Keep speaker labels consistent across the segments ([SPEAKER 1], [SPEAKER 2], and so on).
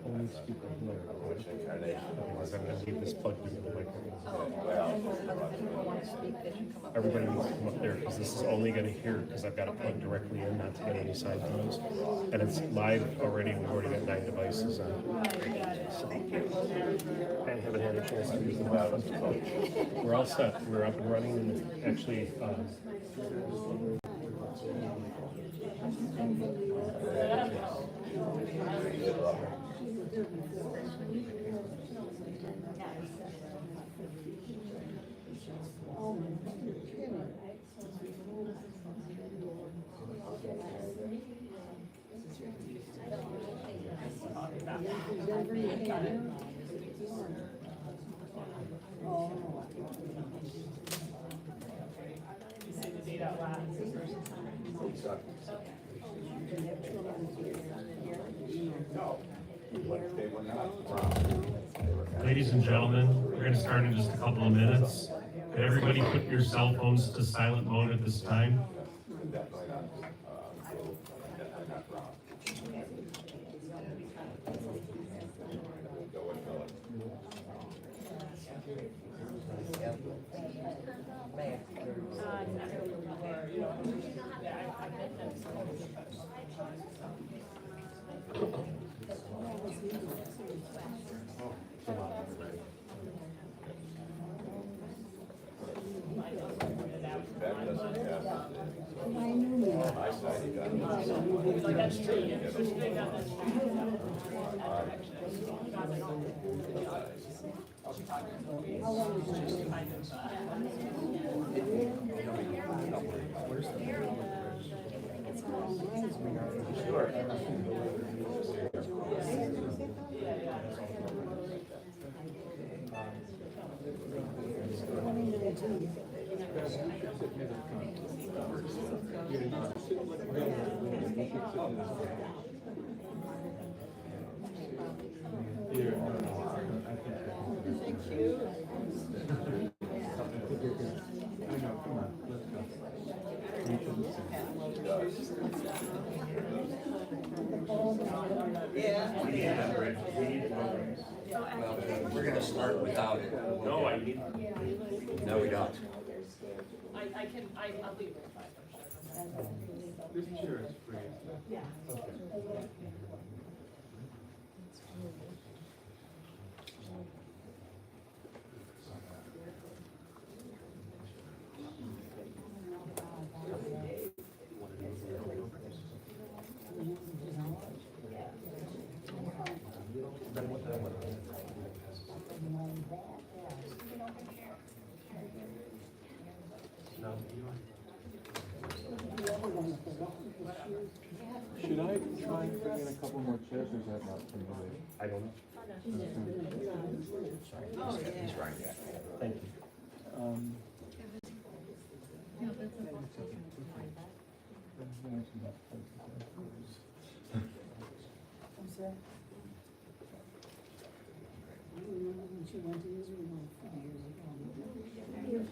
[SPEAKER 1] only speaker here. Otherwise, I'm going to leave this plugged into the microphone. Everybody needs to come up there because this is only going to hear because I've got it plugged directly in, not to get any side noise. And it's live already. We've already got 9 devices on. So, I haven't had a chance to use the microphone. We're all set. We're up and running, and actually. Ladies and gentlemen, we're going to start in just a couple of minutes. Could everybody put your cell phones to silent mode at this time?
[SPEAKER 2] We're going to start without it.
[SPEAKER 1] No, I need.
[SPEAKER 2] No, we don't.
[SPEAKER 3] I'll leave it at 5.
[SPEAKER 1] This chair is free.
[SPEAKER 3] Yeah.
[SPEAKER 1] Should I try and bring in a couple more chairs, or is that not permitted? I don't know.
[SPEAKER 2] He's right.
[SPEAKER 1] Thank you.
[SPEAKER 4] I'm sorry. I remember when she went to Israel a few years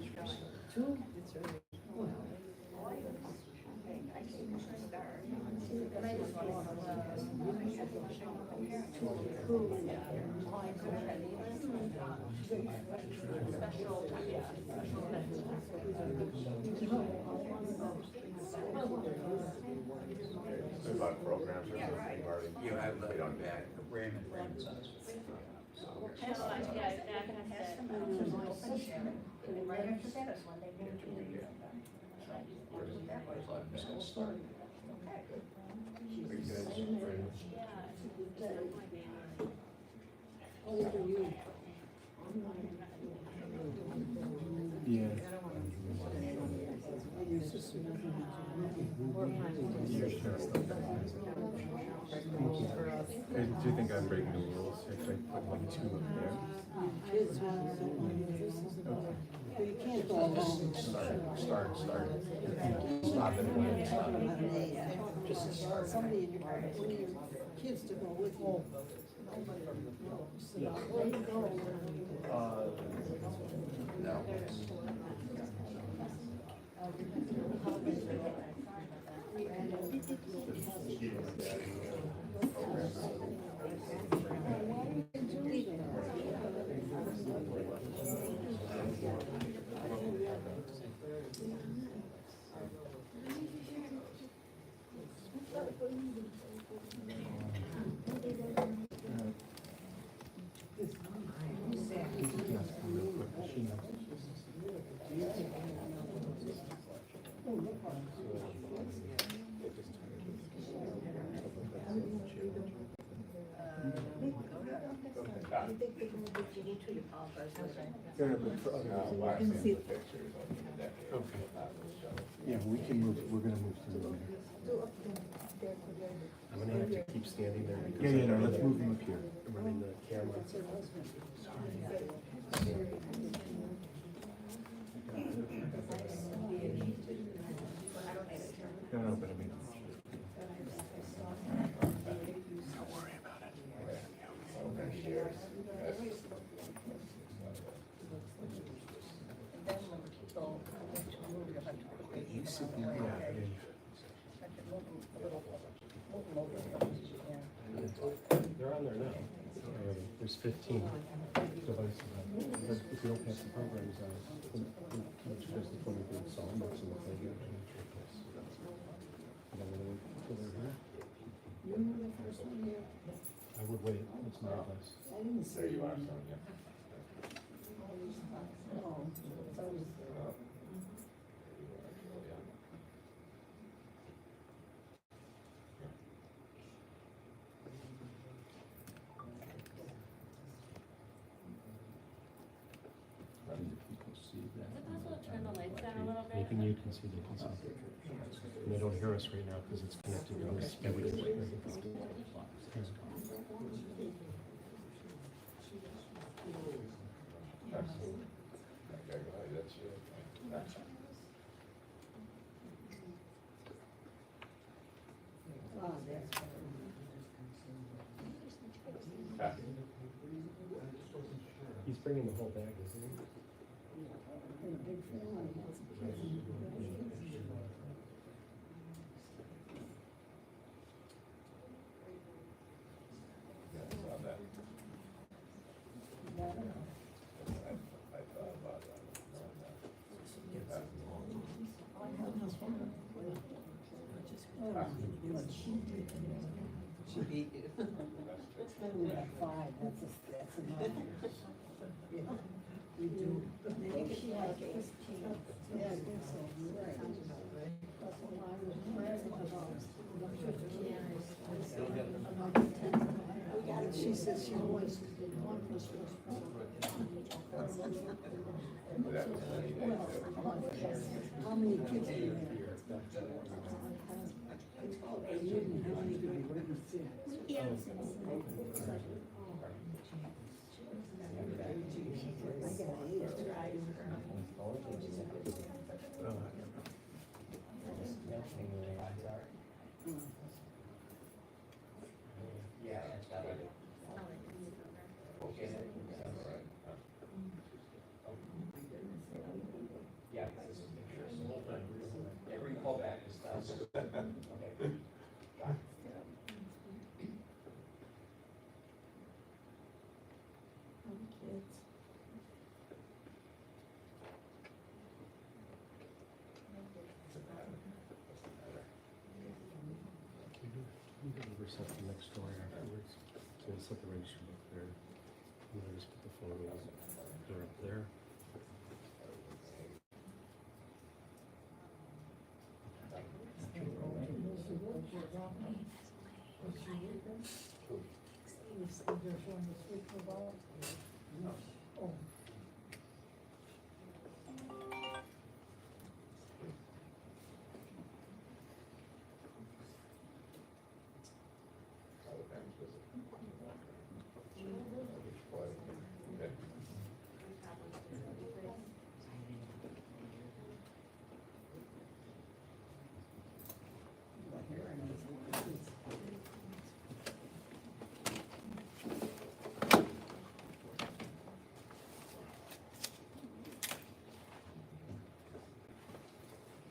[SPEAKER 4] ago. 2?
[SPEAKER 5] About programs or something, already.
[SPEAKER 2] You have the Raymond Raymond's house. I'm just going to start.
[SPEAKER 1] Yeah. Do you think I'm breaking the rules if I put like 2 up there?
[SPEAKER 4] You can't go along.
[SPEAKER 5] Start. Stop it.
[SPEAKER 4] Just somebody in your, one of your kids to go with you.
[SPEAKER 5] No. got it.
[SPEAKER 3] Big one, but you need to apologize.
[SPEAKER 6] Yeah, but for other reasons.
[SPEAKER 5] Well, I
[SPEAKER 4] can
[SPEAKER 5] seen
[SPEAKER 4] see-
[SPEAKER 5] the pictures of the decade.
[SPEAKER 6] Okay.
[SPEAKER 5] That was shown.
[SPEAKER 6] Yeah, we can move, we're gonna move to the later.
[SPEAKER 1] I'm gonna have to keep standing there because.
[SPEAKER 6] Yeah, no, let's move them up here.
[SPEAKER 1] I'm running the camera.
[SPEAKER 6] No, but I mean.
[SPEAKER 1] You sit there, yeah, I mean, they're on there now. There's 15 devices on there. But if you don't pass the programs on, which is the 23rd song, that's in the program. And then when they they're here,
[SPEAKER 4] You remember the first one here?
[SPEAKER 1] I would wait, it's my advice.
[SPEAKER 4] I didn't see.
[SPEAKER 5] There you are, Sonia.
[SPEAKER 4] Oh, that was.
[SPEAKER 7] Is it possible to turn the lights down a little bit?
[SPEAKER 1] Anything you can see, they can see. And they don't hear us right now because it's connected to this. Yeah, we can wait.
[SPEAKER 5] Okay, go ahead, that's it.
[SPEAKER 4] Oh, that's.
[SPEAKER 1] He's bringing the whole bag, isn't he?
[SPEAKER 4] And a big family.
[SPEAKER 5] Yeah, I saw that. I thought about that.
[SPEAKER 4] She beat you. Only got 5, that's enough. Yeah, we do. Maybe she had 15. Yeah, I think so, you're right. That's what I was worried about. She says she always did 1 plus 1.
[SPEAKER 5] That was funny,
[SPEAKER 4] How many kids do you have? You didn't have any to be witness to. I got 8.
[SPEAKER 2] Yeah, that's got it. Okay. Yeah, this is pictures. Every callback is thousand. Okay. Got it.
[SPEAKER 4] Kids.
[SPEAKER 1] We can reset the next door afterwards. So we'll set the register book there. And then just put the photos, they're up there.
[SPEAKER 4] Oh.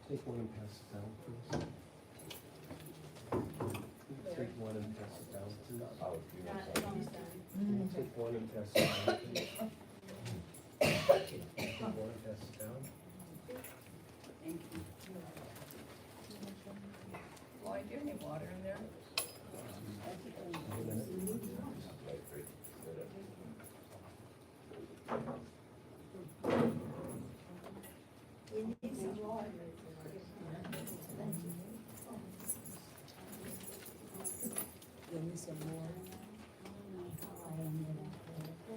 [SPEAKER 1] Take one and pass it down, please. Take one and pass it down, please. Take one and pass it down, please. Take one and pass it down.
[SPEAKER 3] Lloyd, do you have any water in there?
[SPEAKER 1] Wait a minute.
[SPEAKER 4] Give me some more. I don't know.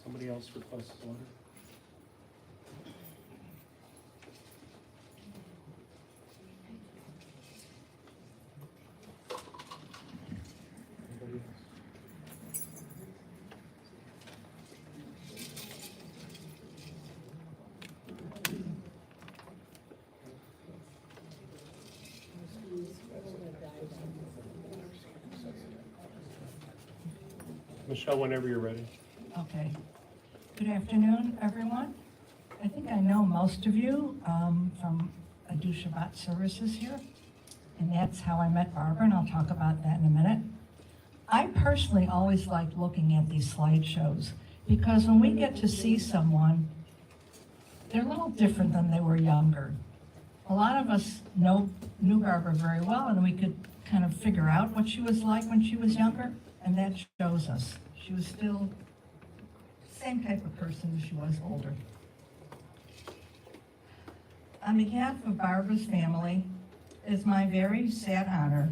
[SPEAKER 1] Somebody else requests water? Anybody else? Michelle, whenever you're ready.
[SPEAKER 8] Okay. Good afternoon, everyone. I think I know most of you from I do Shabbat services here, and that's how I met Barbara, and I'll talk about that in a minute. I personally always like looking at these slideshows because when we get to see someone, they're a little different than they were younger. A lot of us knew Barbara very well, and we could kind of figure out what she was like when she was younger, and that shows us. She was still the same type of person as she was older. On behalf of Barbara's family, it is my very sad honor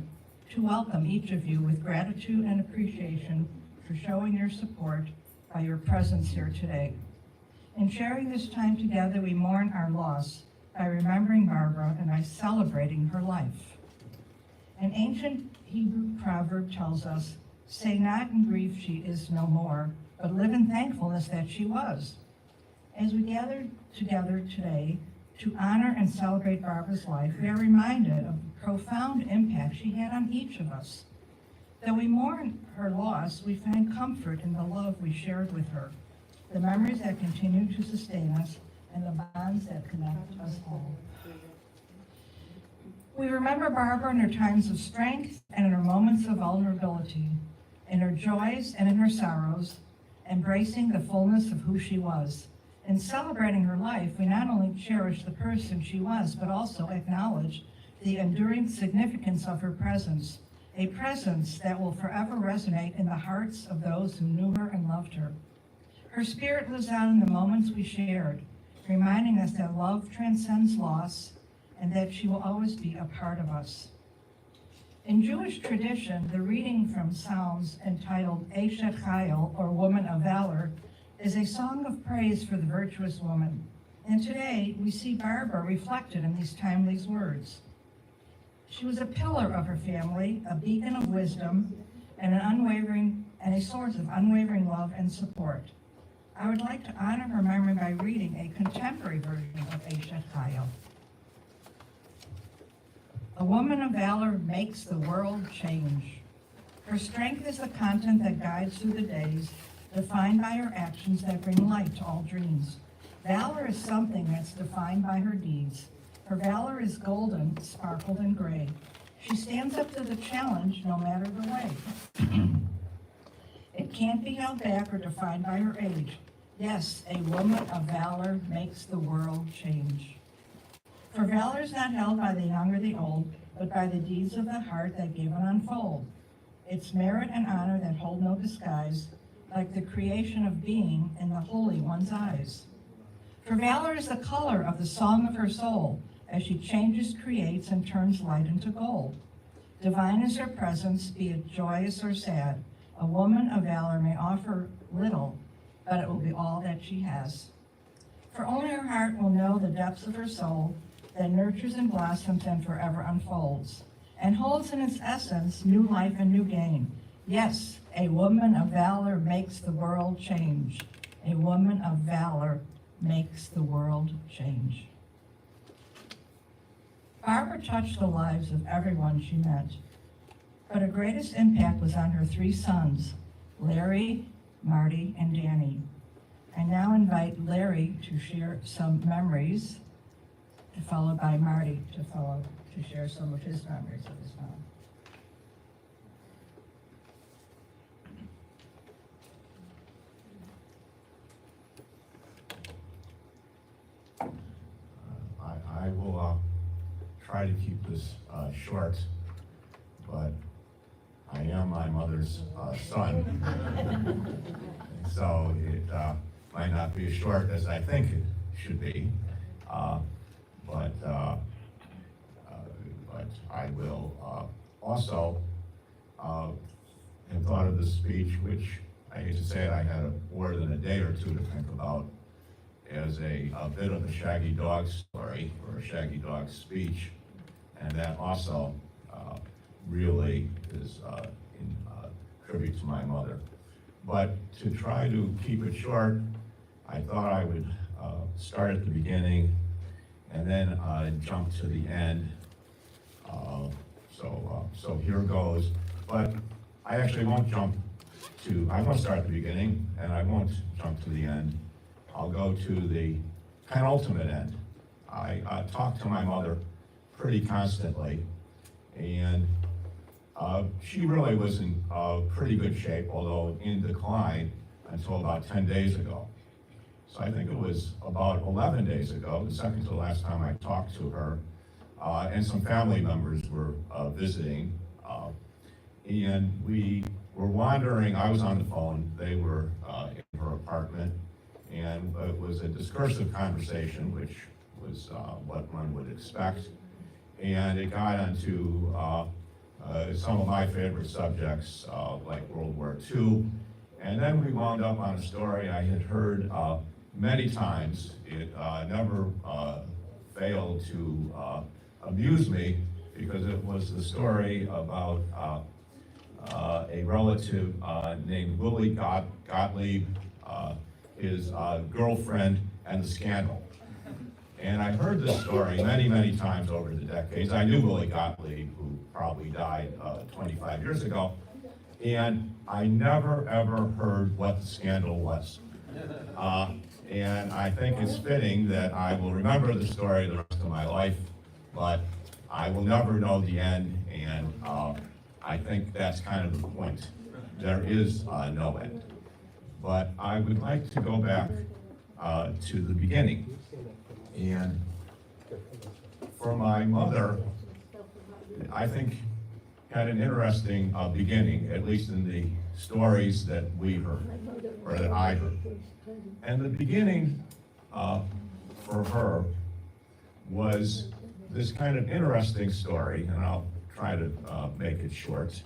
[SPEAKER 8] to welcome each of you with gratitude and appreciation for showing your support by your presence here today. In sharing this time together, we mourn our loss by remembering Barbara and by celebrating her life. An ancient Hebrew proverb tells us, "Say not in grief she is no more, but live in thankfulness that she was." As we gather together today to honor and celebrate Barbara's life, we are reminded of the profound impact she had on each of us. Though we mourn her loss, we find comfort in the love we shared with her, the memories that continue to sustain us, and the bonds that connect us all. We remember Barbara in her times of strength and in her moments of vulnerability, in her joys and in her sorrows, embracing the fullness of who she was. In celebrating her life, we not only cherish the person she was, but also acknowledge the enduring significance of her presence, a presence that will forever resonate in the hearts of those who knew her and loved her. Her spirit lives out in the moments we shared, reminding us that love transcends loss and that she will always be a part of us. In Jewish tradition, the reading from Psalms entitled Eshet Chayil, or Woman of Valor, is a song of praise for the virtuous woman. And today, we see Barbara reflected in these timely words. She was a pillar of her family, a beacon of wisdom, and a source of unwavering love and support. I would like to honor her memory by reading a contemporary version of Eshet Chayil. A woman of valor makes the world change. Her strength is the content that guides through the days, defined by her actions that bring light to all dreams. Valor is something that's defined by her deeds. Her valor is golden, sparkled, and gray. She stands up to the challenge no matter the way. It can't be held back or defined by her age. Yes, a woman of valor makes the world change. For valor is not held by the young or the old, but by the deeds of the heart that give and unfold. It's merit and honor that hold no disguise, like the creation of being in the Holy One's eyes. For valor is the color of the song of her soul, as she changes, creates, and turns light into gold. Divine is her presence, be it joyous or sad. A woman of valor may offer little, but it will be all that she has. For only her heart will know the depths of her soul, that nurtures and blossoms and forever unfolds, and holds in its essence new life and new gain. Yes, a woman of valor makes the world change. A woman of valor makes the world change. Barbara touched the lives of everyone she met, but her greatest impact was on her three sons, Larry, Marty, and Danny. I now invite Larry to share some memories, followed by Marty to share some of his memories of his mom.
[SPEAKER 5] try to keep this short, but I am my mother's son. So it might not be as short as I think it should be, but I will also have thought of this speech, which I hate to say it, I had more than a day or two to think about, as a bit of a Shaggy Dog story, or a Shaggy Dog speech, and that also really is in tribute to my mother. But to try to keep it short, I thought I would start at the beginning and then jump to the end. So here goes. But I actually won't jump to, I won't start at the beginning and I won't jump to the end. I'll go to the penultimate end. I talk to my mother pretty constantly, and she really was in pretty good shape, although in decline until about 10 days ago. So I think it was about 11 days ago, the second to the last time I talked to her, and some family members were visiting, and we were wandering. I was on the phone, they were in her apartment, and it was a discursive conversation, which was what one would expect, and it got onto some of my favorite subjects, like World War II, and then we wound up on a story I had heard many times. It never failed to amuse me, because it was the story about a relative named Willie Gottlieb, his girlfriend, and the scandal. And I heard this story many, many times over the decades. I knew Willie Gottlieb, who probably died 25 years ago, and I never, ever heard what the scandal was. And I think it's fitting that I will remember the story the rest of my life, but I will never know the end, and I think that's kind of the point. There is no end. But I would like to go back to the beginning. And for my mother, I think, had an interesting beginning, at least in the stories that we heard, or that I heard. And the beginning for her was this kind of interesting story, and I'll try to make it short,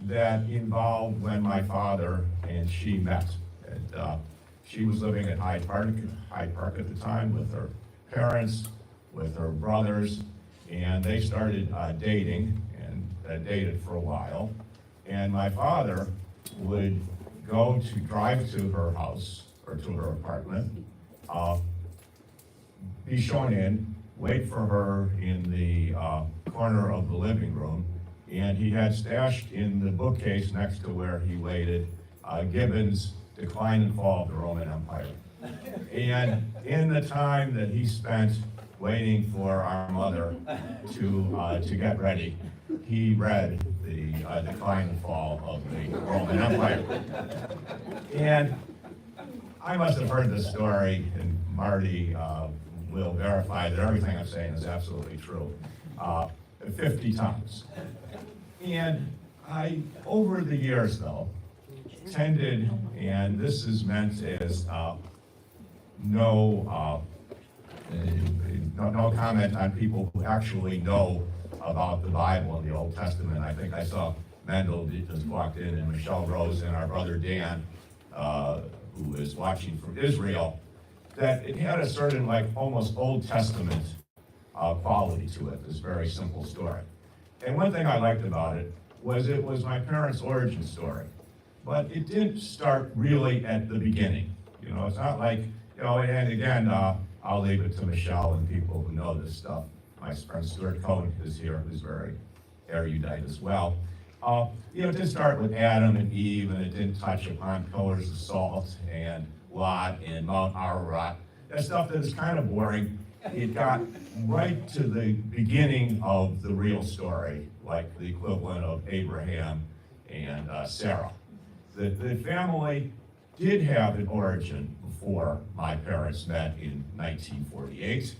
[SPEAKER 5] that involved when my father and she met. And, she was living at Hyde Park at the time with her parents, with her brothers, and they started dating, and dated for a while. And my father would drive to her house, or to her apartment, be shown in, wait for her in the corner of the living room, and he had stashed in the bookcase next to where he waited, Gibbon's Decline and Fall of the Roman Empire. And in the time that he spent waiting for our mother to get ready, he read the Decline and Fall of the Roman Empire. And I must have heard this story, and Marty will verify that everything I'm saying is absolutely true, 50 times. And I, over the years though, tended, and this is meant as no comment on people who actually know about the Bible and the Old Testament. I think I saw Mendel just walked in, and Michelle Rose and our brother Dan, who is watching from Israel, that it had a certain, like, almost Old Testament quality to it, this very simple story. And one thing I liked about it was my parents' origin story. But it didn't start really at the beginning. You know, it's not like, you know, and again, I'll leave it to Michelle and people who know this stuff. My friend Stuart Cohen is here, who's very erudite as well. You know, it didn't start with Adam and Eve, and it didn't touch upon pillars of salt and Lot and Mount Ararat. That stuff that is kind of boring. It got right to the beginning of the real story, like the equivalent of Abraham and Sarah. The family did have an origin before my parents met in 1948.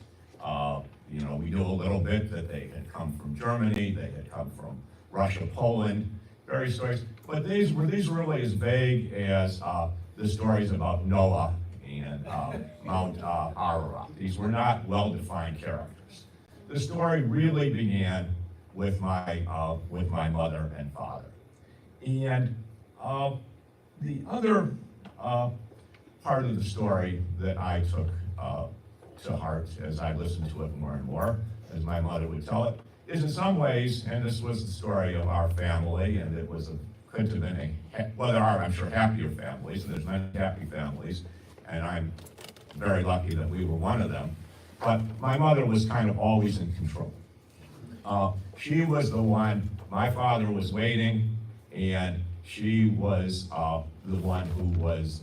[SPEAKER 5] we knew a little bit that they had come from Germany, they had come from Russia, Poland, various stories. But these were really as vague as the stories about Noah and Mount Ararat. These were not well-defined characters. The story really began with my mother and father. And the other part of the story that I took to heart as I listened to it more and more, as my mother would tell it, is in some ways, and this was the story of our family, and it was could have been well, there are, I'm sure, happier families, and there's many happy families, and I'm very lucky that we were one of them. But my mother was kind of always in control. She was the one, my father was waiting, and she was the one who was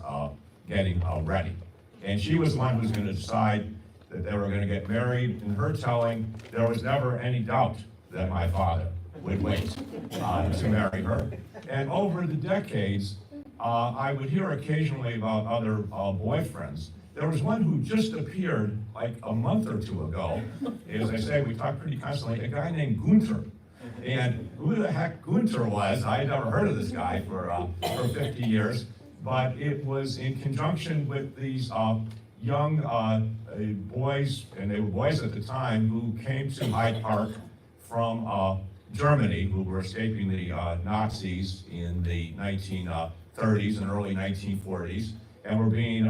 [SPEAKER 5] getting ready. And she was the one who was going to decide that they were going to get married. In her telling, there was never any doubt that my father would wait to marry her. And over the decades, I would hear occasionally about other boyfriends. There was one who just appeared like a month or two ago. As I say, we talk pretty constantly, a guy named Gunther. And who the heck Gunther was, I had never heard of this guy for 50 years, but it was in conjunction with these young boys, and they were boys at the time, who came to Hyde Park from Germany, who were escaping the Nazis in the 1930s and early 1940s, and were being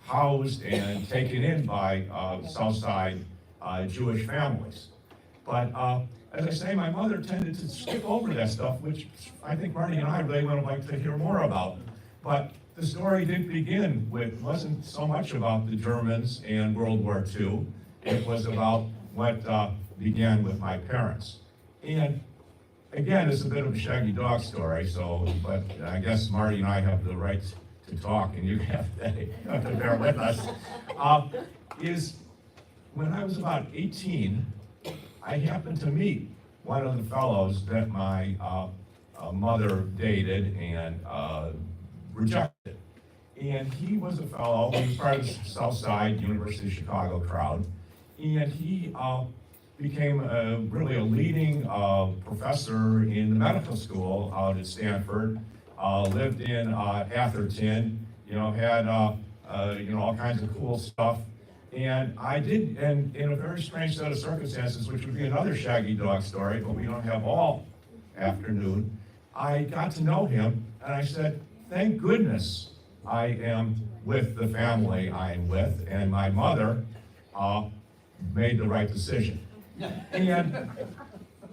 [SPEAKER 5] housed and taken in by Southside Jewish families. But as I say, my mother tended to skip over that stuff, which I think Marty and I really would have liked to hear more about. But the story didn't begin with, wasn't so much about the Germans and World War II. It was about what began with my parents. And again, it's a bit of a shaggy dog story, but I guess Marty and I have the right to talk, and you have to bear with us. Is when I was about 18, I happened to meet one of the fellows that my mother dated and rejected. And he was a fellow, he was part of the Southside University of Chicago crowd, and he became really a leading professor in the medical school out at Stanford, lived in Atherton, had all kinds of cool stuff. And I did, and in a very strange set of circumstances, which would be another shaggy dog story, but we don't have all afternoon, I got to know him, and I said, thank goodness I am with the family I am with, and my mother made the right decision. And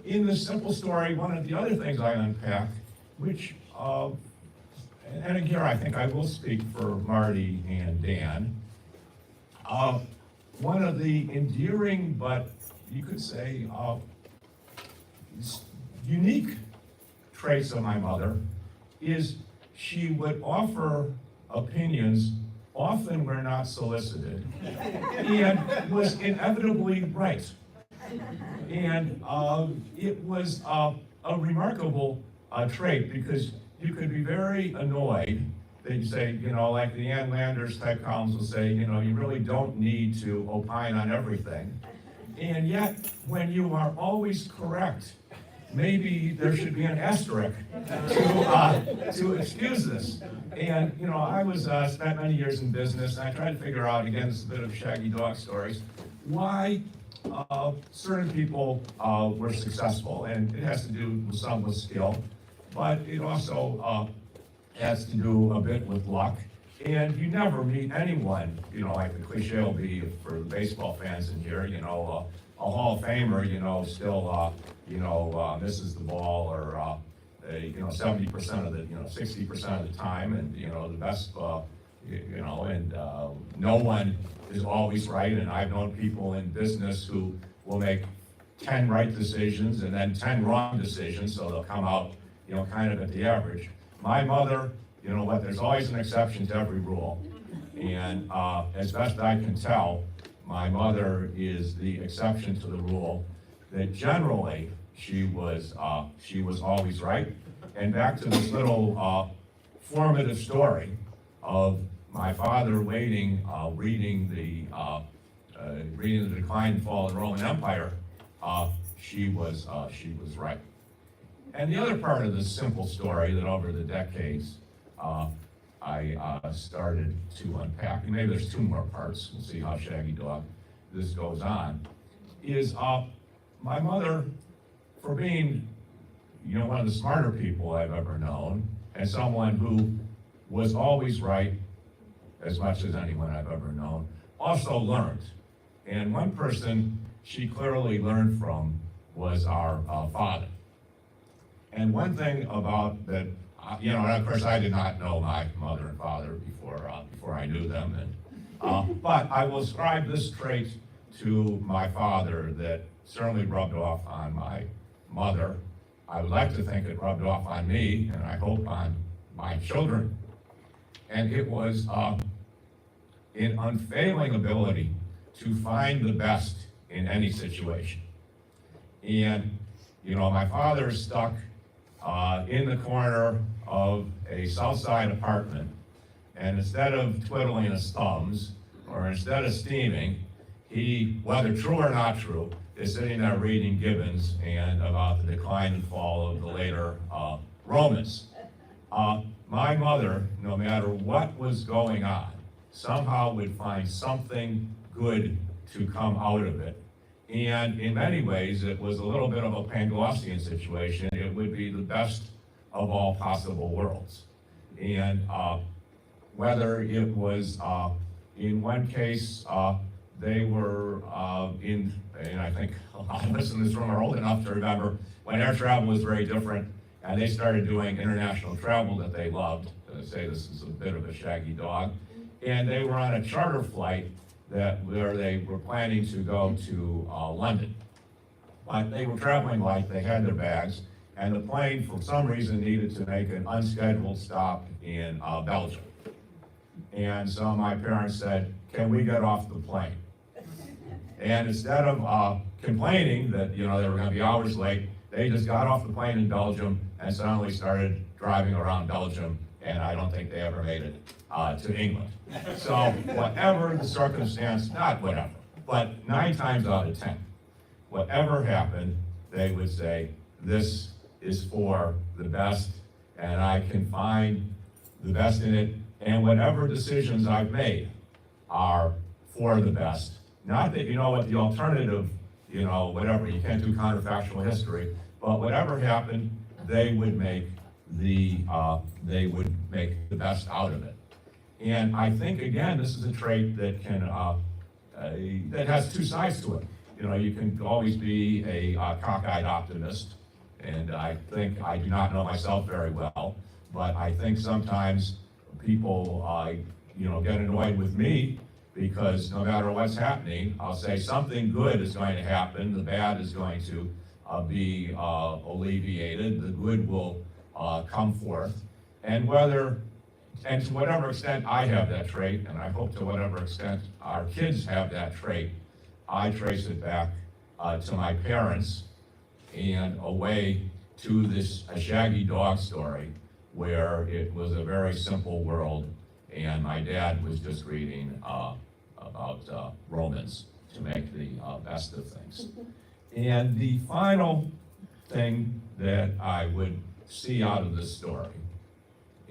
[SPEAKER 5] in the simple story, one of the other things I unpack, which, and here I think I will speak for Marty and Dan, one of the endearing, but you could say unique traits of my mother is she would offer opinions, often were not solicited, and was inevitably right. And it was a remarkable trait, because you could be very annoyed that you say, like the Ann Landers type columns will say, you really don't need to opine on everything. And yet, when you are always correct, maybe there should be an asterisk to excuse this. And, I was spent many years in business, and I tried to figure out, again, this is a bit of shaggy dog stories, why certain people were successful. And it has to do with some with skill, but it also has to do a bit with luck. And you never meet anyone, like the cliche will be for the baseball fans in here, a Hall of Famer, still, misses the ball, or, 70% of the, 60% of the time, and, the best, and no one is always right. And I've known people in business who will make 10 right decisions and then 10 wrong decisions, so they'll come out, kind of at the average. My mother, there's always an exception to every rule. And as best I can tell, my mother is the exception to the rule, that generally she was always right. And back to this little formative story of my father waiting, reading the reading The Decline and Fall of the Roman Empire, she was right. And the other part of this simple story that over the decades, I started to unpack, and maybe there's two more parts, we'll see how Shaggy Dog this goes on, is my mother, for being, one of the smarter people I've ever known, and someone who was always right, as much as anyone I've ever known, also learned. And one person she clearly learned from was our father. And one thing about that, and of course I did not know my mother and father before I knew them, and but I will ascribe this trait to my father that certainly rubbed off on my mother. I would like to think it rubbed off on me, and I hope on my children. And it was an unfailing ability to find the best in any situation. And, my father stuck in the corner of a South Side apartment, and instead of twiddling his thumbs, or instead of steaming, he, whether true or not true, is sitting there reading Gibbons and about the decline and fall of the later Romans. My mother, no matter what was going on, somehow would find something good to come out of it. And in many ways, it was a little bit of a Panglossian situation. It would be the best of all possible worlds. And whether it was, in one case, they were and I think a lot of us in this room are old enough to remember when air travel was very different, and they started doing international travel that they loved. Say this is a bit of a Shaggy Dog. And they were on a charter flight where they were planning to go to London. But they were traveling light, they had their bags, and the plane, for some reason, needed to make an unscheduled stop in Belgium. And so my parents said, "Can we get off the plane?" And instead of complaining that, they were gonna be hours late, they just got off the plane in Belgium and suddenly started driving around Belgium, and I don't think they ever made it to England. So whatever the circumstance, not whatever, but 9 times out of 10, whatever happened, they would say, "This is for the best, and I can find the best in it, and whatever decisions I've made are for the best." Not that what the alternative, whatever, you can't do counterfactual history, but whatever happened, they would make the best out of it. And I think, again, this is a trait that that has two sides to it. You can always be a cockeyed optimist, and I think I do not know myself very well, but I think sometimes people, get annoyed with me because no matter what's happening, I'll say something good is going to happen, the bad is going to be alleviated, the good will come forth, and to whatever extent I have that trait, and I hope to whatever extent our kids have that trait, I trace it back to my parents and away to a Shaggy Dog story where it was a very simple world, and my dad was just reading about Romans to make the best of things. And the final thing that I would see out of this story,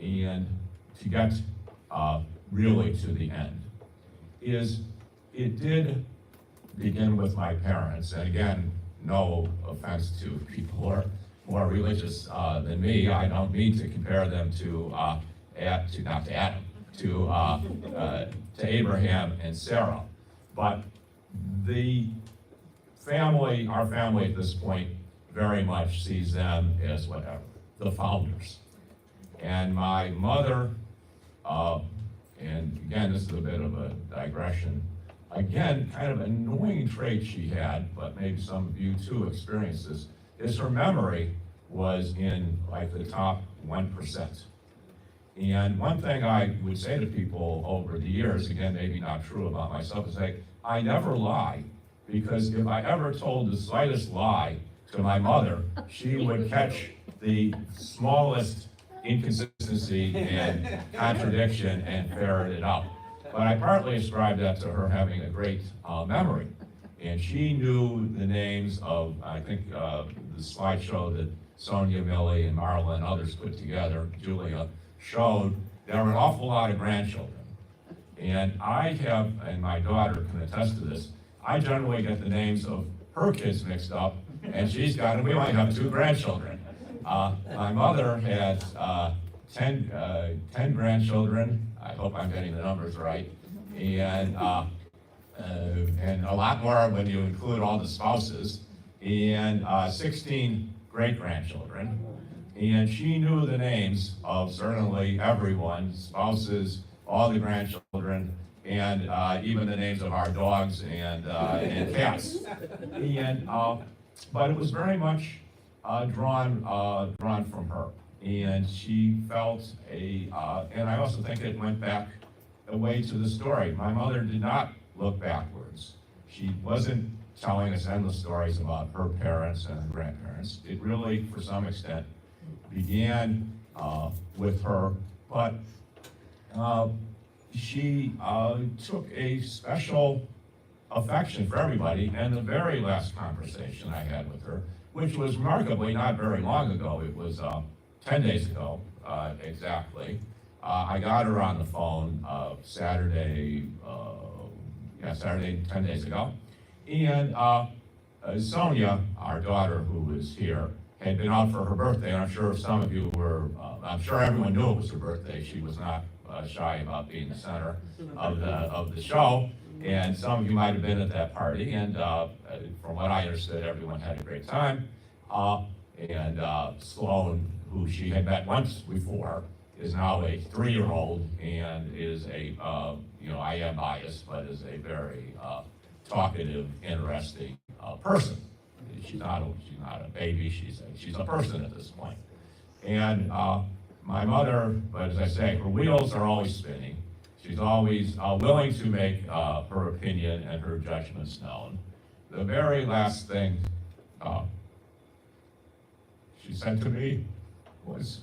[SPEAKER 5] and to get really to the end, is it did begin with my parents. And again, no offense to people who are more religious than me. I don't mean to compare them to Abraham and Sarah. But our family at this point very much sees them as whatever, the founders. And my mother, and again, this is a bit of a digression, again, kind of annoying trait she had, but maybe some of you too experienced this, is her memory was in like the top 1%. And one thing I would say to people over the years, again, maybe not true about myself, is say, I never lie, because if I ever told the slightest lie to my mother, she would catch the smallest inconsistency and contradiction and ferret it out. But I partly ascribe that to her having a great memory. And she knew the names of, I think, the slideshow that Sonia, Millie, and Marla and others put together, Julia, showed there were an awful lot of grandchildren. And I have, and my daughter can attest to this, I generally get the names of her kids mixed up, and she's got, and we might have 2 grandchildren. My mother had 10 grandchildren. I hope I'm getting the numbers right. And a lot more when you include all the spouses, and 16 great-grandchildren. And she knew the names of certainly everyone, spouses, all the grandchildren, and even the names of our dogs and cats. And, but it was very much drawn from her. And she felt and I also think it went back a way to the story. My mother did not look backwards. She wasn't telling us endless stories about her parents and her grandparents. It really, for some extent, began with her, but she took a special affection for everybody. And the very last conversation I had with her, which was remarkably not very long ago, it was 10 days ago, exactly. I got her on the phone Saturday, 10 days ago. And Sonia, our daughter who is here, had been out for her birthday, and I'm sure some of you were, I'm sure everyone knew it was her birthday. She was not shy about being the center of the show, and some of you might have been at that party, and from what I understood, everyone had a great time. And Sloan, who she had met once before, is now a 3-year-old and is a, I am biased, but is a very talkative, interesting person. She's not a baby, she's a person at this point. And my mother, but as I say, her wheels are always spinning. She's always willing to make her opinion and her judgments known. The very last thing she said to me was,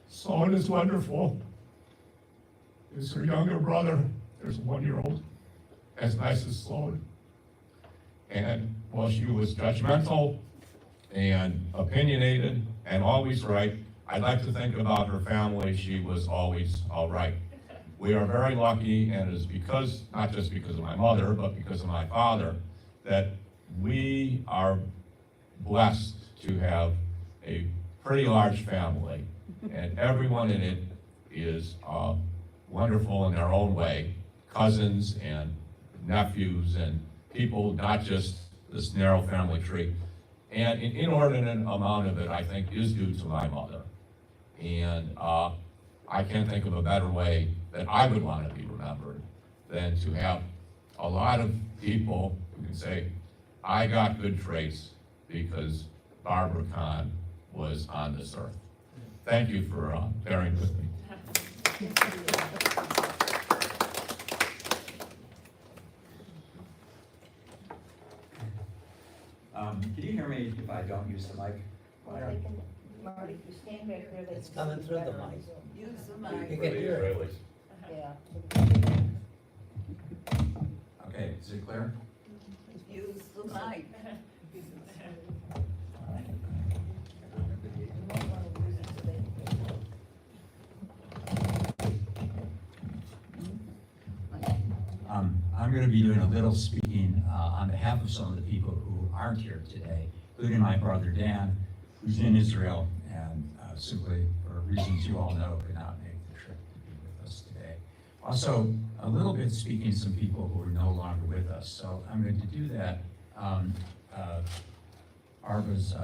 [SPEAKER 5] "Sloan is wonderful. Is her younger brother, there's a 1-year-old, as nice as Sloan." And while she was judgmental and opinionated and always right, I'd like to think about her family, she was always all right. We are very lucky, and it is because, not just because of my mother, but because of my father, that we are blessed to have a pretty large family, and everyone in it is wonderful in their own way, cousins and nephews and people, not just this narrow family tree. And an inordinate amount of it, I think, is due to my mother. And I can't think of a better way that I would want to be remembered than to have a lot of people who can say, I got good traits because Barbara Kahn was on this earth. Thank you for bearing with me.
[SPEAKER 2] Can you hear me if I don't use the mic?
[SPEAKER 3] Marty, if you stand back there,
[SPEAKER 4] It's coming through the mic.
[SPEAKER 3] Use the
[SPEAKER 4] You
[SPEAKER 3] mic.
[SPEAKER 4] can hear it.
[SPEAKER 3] Yeah.
[SPEAKER 2] Okay, is it clear?
[SPEAKER 3] Use the mic.
[SPEAKER 9] I'm going to be doing a little speaking on behalf of some of the people who aren't here today, including my brother Dan, who's in Israel, and simply for reasons you all know, could not make the trip to be with us today. Also, a little bit speaking to some people who are no longer with us. So I'm going to do that. Barbara's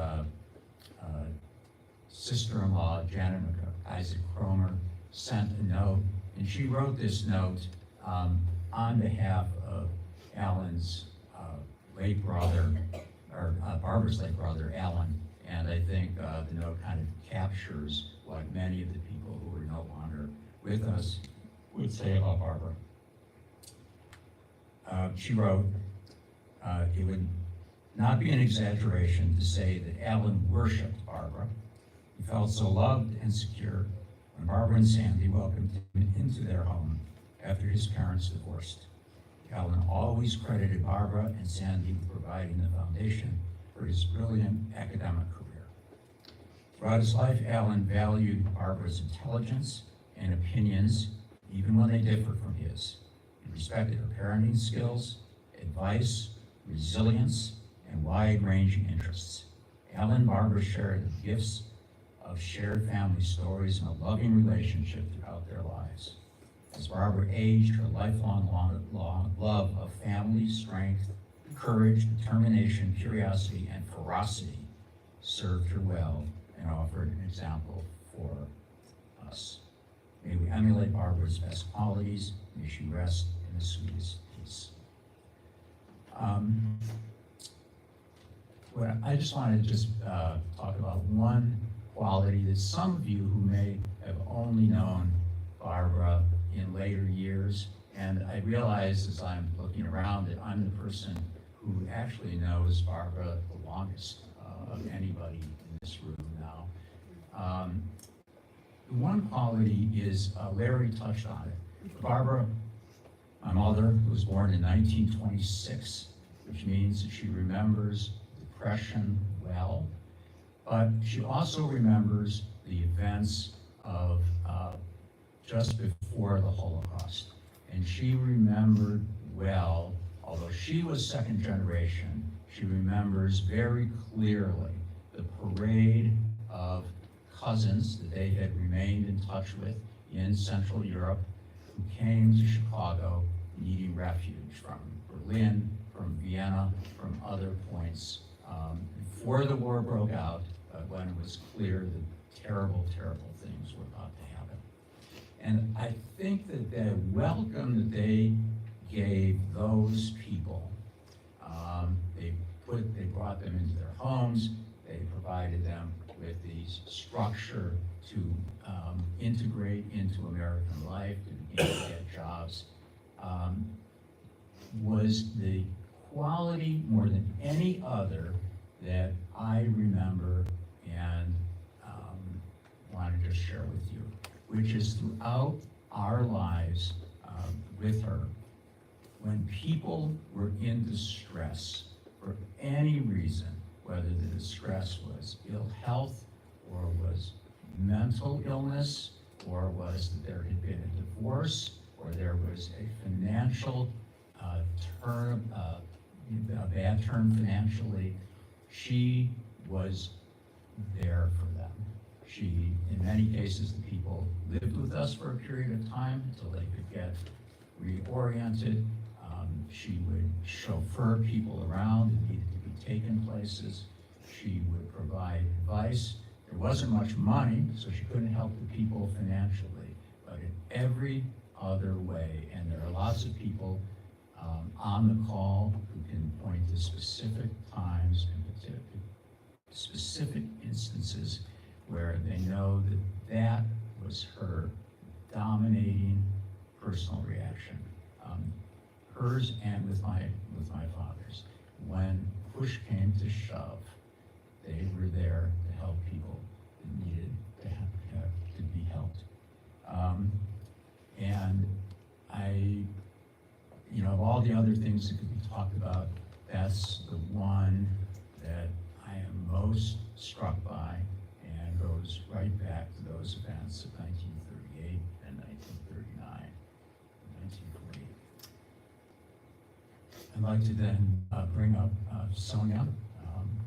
[SPEAKER 9] sister-in-law, Janet Isaac Cramer, sent a note, and she wrote this note on behalf of Alan's late brother, or Barbara's late brother, Alan. And I think the note kind of captures what many of the people who are no longer with us would say about Barbara. She wrote, it would not be an exaggeration to say that Alan worshipped Barbara. He felt so loved and secure when Barbara and Sandy welcomed him into their home after his parents divorced. Alan always credited Barbara and Sandy with providing the foundation for his brilliant academic career. Throughout his life, Alan valued Barbara's intelligence and opinions, even when they differed from his. He respected her parenting skills, advice, resilience, and wide-ranging interests. Alan and Barbara shared the gifts of shared family stories and a loving relationship throughout their lives. As Barbara aged, her lifelong love of family, strength, courage, determination, curiosity, and ferocity served her well and offered an example for us. May we emulate Barbara's best qualities. May she rest in the sweetest peace. Well, I just want to talk about one quality that some of you who may have only known Barbara in later years, and I realize as I'm looking around that I'm the person who actually knows Barbara the longest of anybody in this room now. One quality is, Larry touched on it. Barbara, my mother, was born in 1926, which means that she remembers Depression well, but she also remembers the events of just before the Holocaust. And she remembered well, although she was second generation, she remembers very clearly the parade of cousins that they had remained in touch with in Central Europe who came to Chicago needing refuge from Berlin, from Vienna, from other points before the war broke out, when it was clear that terrible, terrible things were about to happen. And I think that the welcome that they gave those people, they brought them into their homes, they provided them with the structure to integrate into American life, to begin to get jobs, was the quality more than any other that I remember and want to just share with you, which is throughout our lives with her, when people were in distress for any reason, whether the distress was ill health or was mental illness, or was that there had been a divorce, or there was a financial a bad turn financially, she was there for them. She, in many cases, the people lived with us for a period of time until they could get reoriented. She would chauffeur people around that needed to be taken places. She would provide advice. There wasn't much money, so she couldn't help the people financially, but in every other way. And there are lots of people on the call who can point to specific times and specific instances where they know that that was her dominating personal reaction, hers and with my father's. When push came to shove, they were there to help people that needed to be helped. And of all the other things that could be talked about, that's the one that I am most struck by, and goes right back to those events of 1938 and 1939 and 1948. I'd like to then bring up Sonia,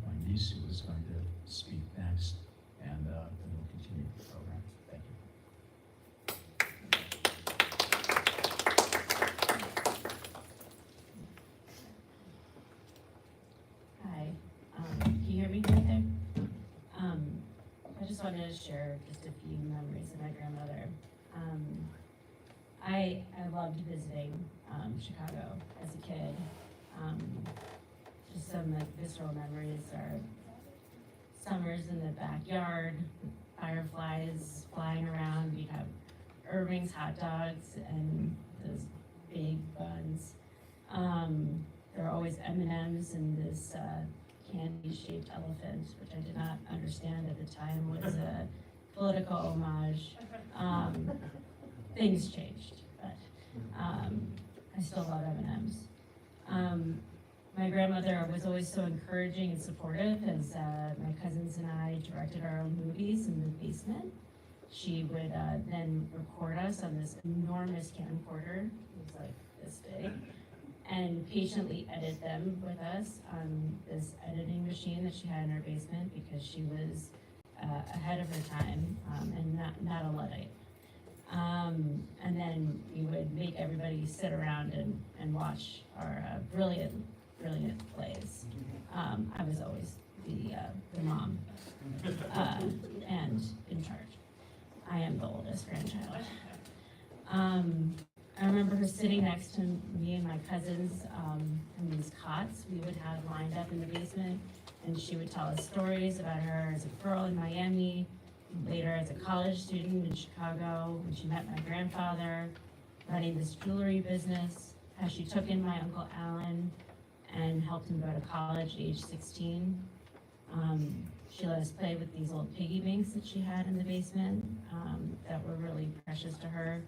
[SPEAKER 9] my niece, who is going to speak next, and then we'll continue the program. Thank you.
[SPEAKER 7] Hi, can you hear me right there? I just wanted to share just a few memories of my grandmother. I loved visiting Chicago as a kid. Just some visceral memories are summers in the backyard, fireflies flying around. We'd have Irving's hot dogs and those big buns. There were always M&Ms in this candy-shaped elephant, which I did not understand at the time was a political homage. Things changed, but I still love M&Ms. My grandmother was always so encouraging and supportive as my cousins and I directed our own movies in the basement. She would then record us on this enormous camcorder, it was like this big, and patiently edit them with us on this editing machine that she had in her basement because she was ahead of her time and not a Luddite. And then we would make everybody sit around and watch our brilliant plays. I was always the mom and in charge. I am the oldest grandchild. I remember her sitting next to me and my cousins in these cots we would have lined up in the basement, and she would tell us stories about her as a girl in Miami, later as a college student in Chicago, when she met my grandfather, running this jewelry business, how she took in my Uncle Alan and helped him go to college at age 16. She let us play with these old piggy banks that she had in the basement that were really precious to her,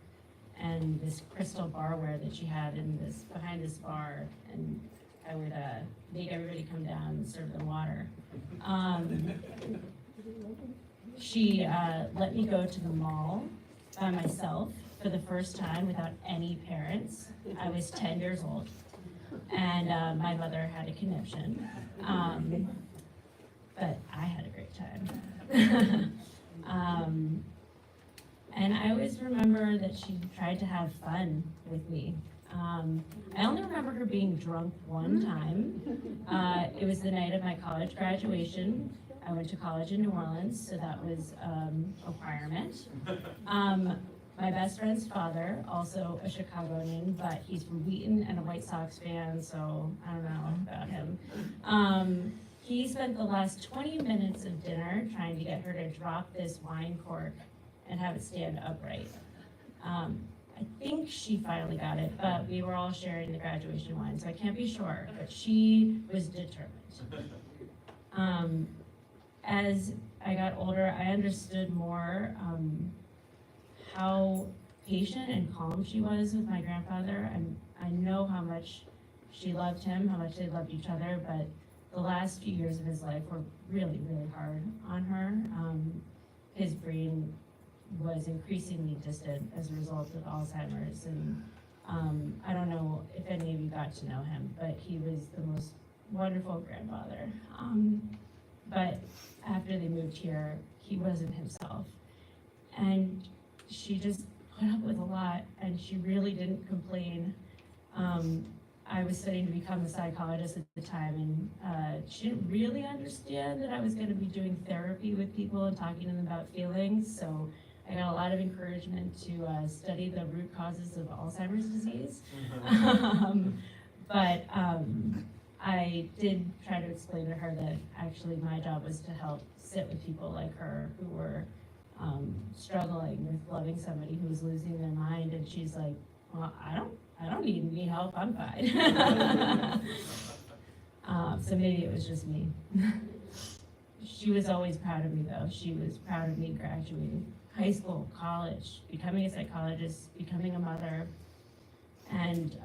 [SPEAKER 7] and this crystal barware that she had behind this bar, and I would make everybody come down and serve them water. She let me go to the mall by myself for the first time without any parents. I was 10 years old, and my mother had a conniption, but I had a great time. And I always remember that she tried to have fun with me. I only remember her being drunk one time. It was the night of my college graduation. I went to college in New Orleans, so that was a requirement. My best friend's father, also a Chicagoan, but he's from Wheaton and a White Sox fan, so I don't know about him. He spent the last 20 minutes of dinner trying to get her to drop this wine cork and have it stand upright. I think she finally got it, but we were all sharing the graduation wine, so I can't be sure, but she was determined. As I got older, I understood more how patient and calm she was with my grandfather. I know how much she loved him, how much they loved each other, but the last few years of his life were really, really hard on her. His brain was increasingly distant as a result of Alzheimer's, and I don't know if any of you got to know him, but he was the most wonderful grandfather. But after they moved here, he wasn't himself, and she just put up with a lot, and she really didn't complain. I was studying to become a psychologist at the time, and she didn't really understand that I was going to be doing therapy with people and talking to them about feelings, so I got a lot of encouragement to study the root causes of Alzheimer's disease. But I did try to explain to her that actually my job was to help sit with people like her who were struggling with loving somebody who was losing their mind, and she's like, well, I don't need any help, I'm fine. So maybe it was just me. She was always proud of me though. She was proud of me graduating high school, college, becoming a psychologist, becoming a mother, and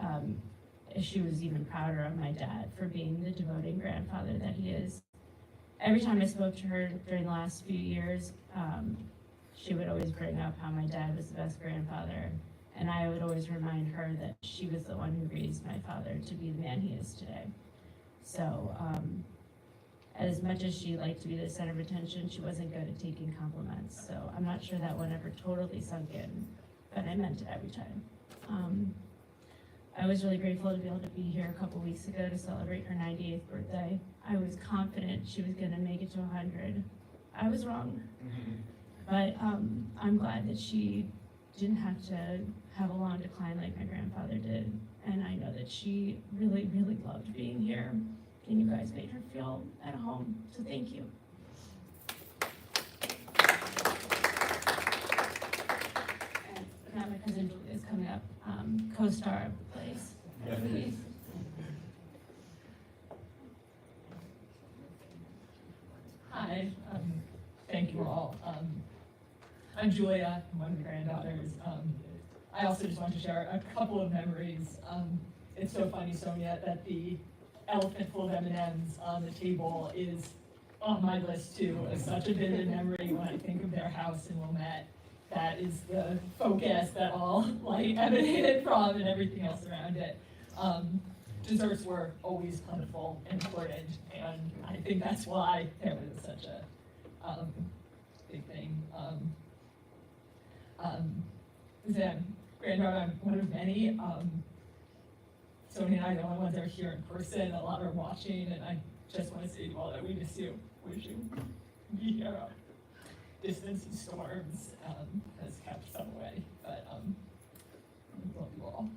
[SPEAKER 7] she was even prouder of my dad for being the devoted grandfather that he is. Every time I spoke to her during the last few years, she would always bring up how my dad was the best grandfather, and I would always remind her that she was the one who raised my father to be the man he is today. So as much as she liked to be the center of attention, she wasn't good at taking compliments. So I'm not sure that one ever totally sunk in, but I meant it every time. I was really grateful to be able to be here a couple weeks ago to celebrate her 98th birthday. I was confident she was gonna make it to 100. I was wrong. But I'm glad that she didn't have to have a long decline like my grandfather did. And I know that she really, really loved being here. And you guys made her feel at home, so thank you. And now my cousin Julia is coming up, co-star of the plays. Please.
[SPEAKER 10] Hi, thank you all. I'm Julia, I'm one of the granddaughters. I also just want to share a couple of memories. It's so funny, Sonia, that the elephant full of M&Ms on the table is on my list too. It's such a vivid memory when I think of their house in Wilmette. That is the focus that all like emanated from and everything else around it. Desserts were always plentiful and important, and I think that's why there was such a big thing. As a granddaughter, I'm one of many. Sonia and I are the only ones that are here in person. A lot are watching, and I just want to say to you all that we miss you. Wish you could be here. Distance and storms has kept some away, but we love you all.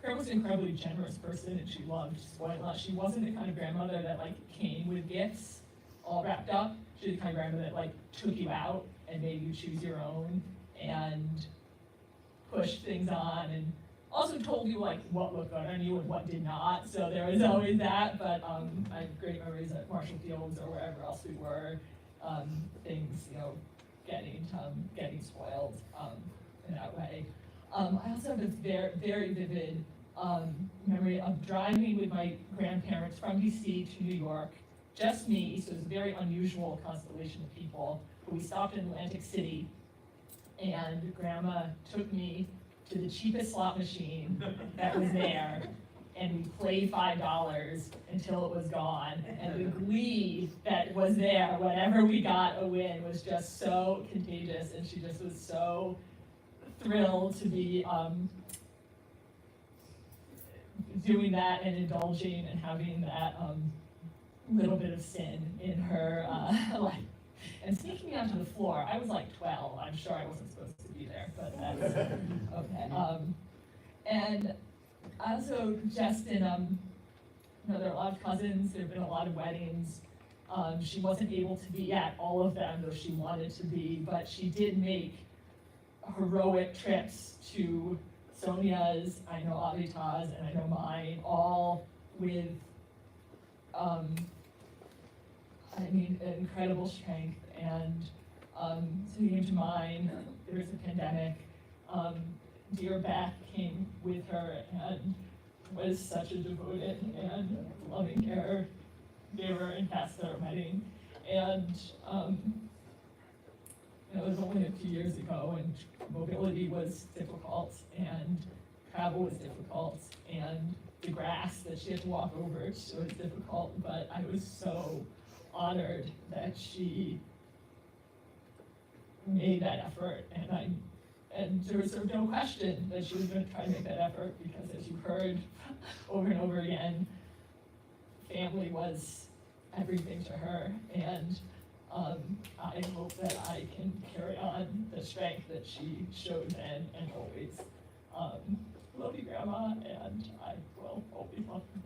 [SPEAKER 10] Cramer was an incredibly generous person, and she loved to spoil a lot. She wasn't the kind of grandmother that like came with gifts all wrapped up. She was the kind of grandmother that like took you out and made you choose your own and pushed things on and also told you like what looked good on you and what did not. So there was always that, but I have great memories at Marshall Fields or wherever else we were. Things, getting spoiled in that way. I also have this very, very vivid memory of driving with my grandparents from DC to New York, just me, so it was a very unusual constellation of people. But we stopped in Atlantic City, and Grandma took me to the cheapest slot machine that was there, and we played $5 until it was gone. And the glee that was there, whenever we got a win, was just so contagious, and she just was so thrilled to be doing that and indulging and having that little bit of sin in her life. And sneaking me onto the floor, I was like 12. I'm sure I wasn't supposed to be there, but that's okay. And also just in, there are a lot of cousins, there have been a lot of weddings. She wasn't able to be at all of them, though she wanted to be, but she did make heroic trips to Sonia's, I know Avita's, and I know mine, all with, incredible strength. And so he came to mine, there was a pandemic. Dear Beth came with her and was such a devoted and loving caregiver and passed their wedding. And it was only a few years ago, and mobility was difficult, and travel was difficult, and the grass that she had to walk over was difficult, but I was so honored that she made that effort, and there was sort of no question that she was going to try to make that effort, because as you heard over and over again, family was everything to her, and I hope that I can carry on the strength that she showed then and always. Love you, Grandma, and I will always love you.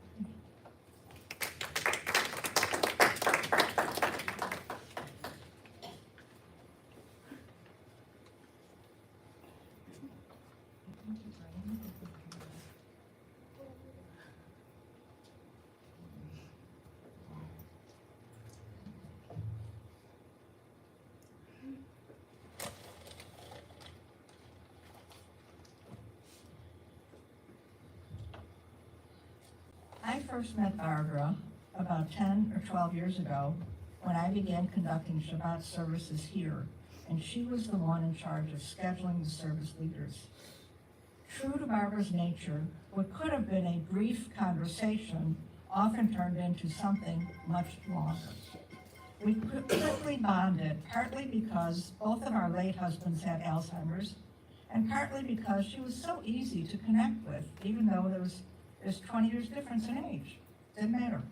[SPEAKER 8] I first met Barbara about 10 or 12 years ago when I began conducting Shabbat services here, and she was the one in charge of scheduling the service leaders. True to Barbara's nature, what could have been a brief conversation often turned into something much longer. We quickly bonded, partly because both of our late husbands had Alzheimer's, and partly because she was so easy to connect with, even though there's 20 years difference in age. Didn't matter.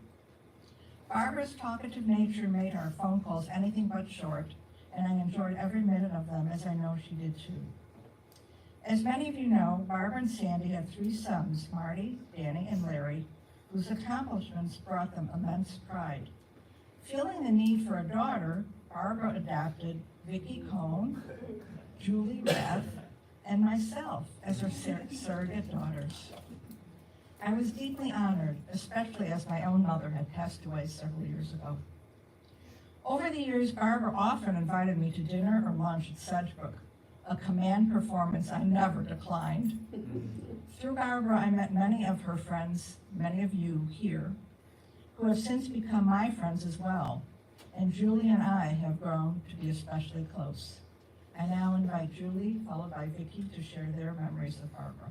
[SPEAKER 8] Barbara's talkative nature made our phone calls anything but short, and I enjoyed every minute of them, as I know she did too. As many of you know, Barbara and Sandy had 3 sons, Marty, Danny, and Larry, whose accomplishments brought them immense pride. Feeling the need for a daughter, Barbara adopted Vicki Kahn, Julie Rath, and myself as her surrogate daughters. I was deeply honored, especially as my own mother had passed away several years ago. Over the years, Barbara often invited me to dinner or lunch at Sedgebrook, a command performance I never declined. Through Barbara, I met many of her friends, many of you here, who have since become my friends as well, and Julie and I have grown to be especially close. I now invite Julie, followed by Vicki, to share their memories of Barbara.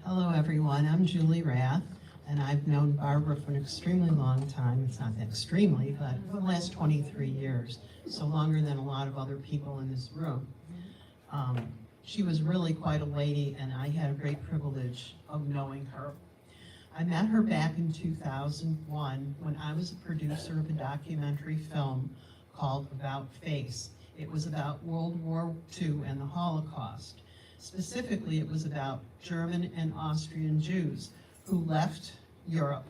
[SPEAKER 11] Hello, everyone. I'm Julie Rath, and I've known Barbara for an extremely long time. It's not that extremely, but for the last 23 years, so longer than a lot of other people in this room. She was really quite a lady, and I had a great privilege of knowing her. I met her back in 2001 when I was a producer of a documentary film called About Face. It was about World War II and the Holocaust. Specifically, it was about German and Austrian Jews who left Europe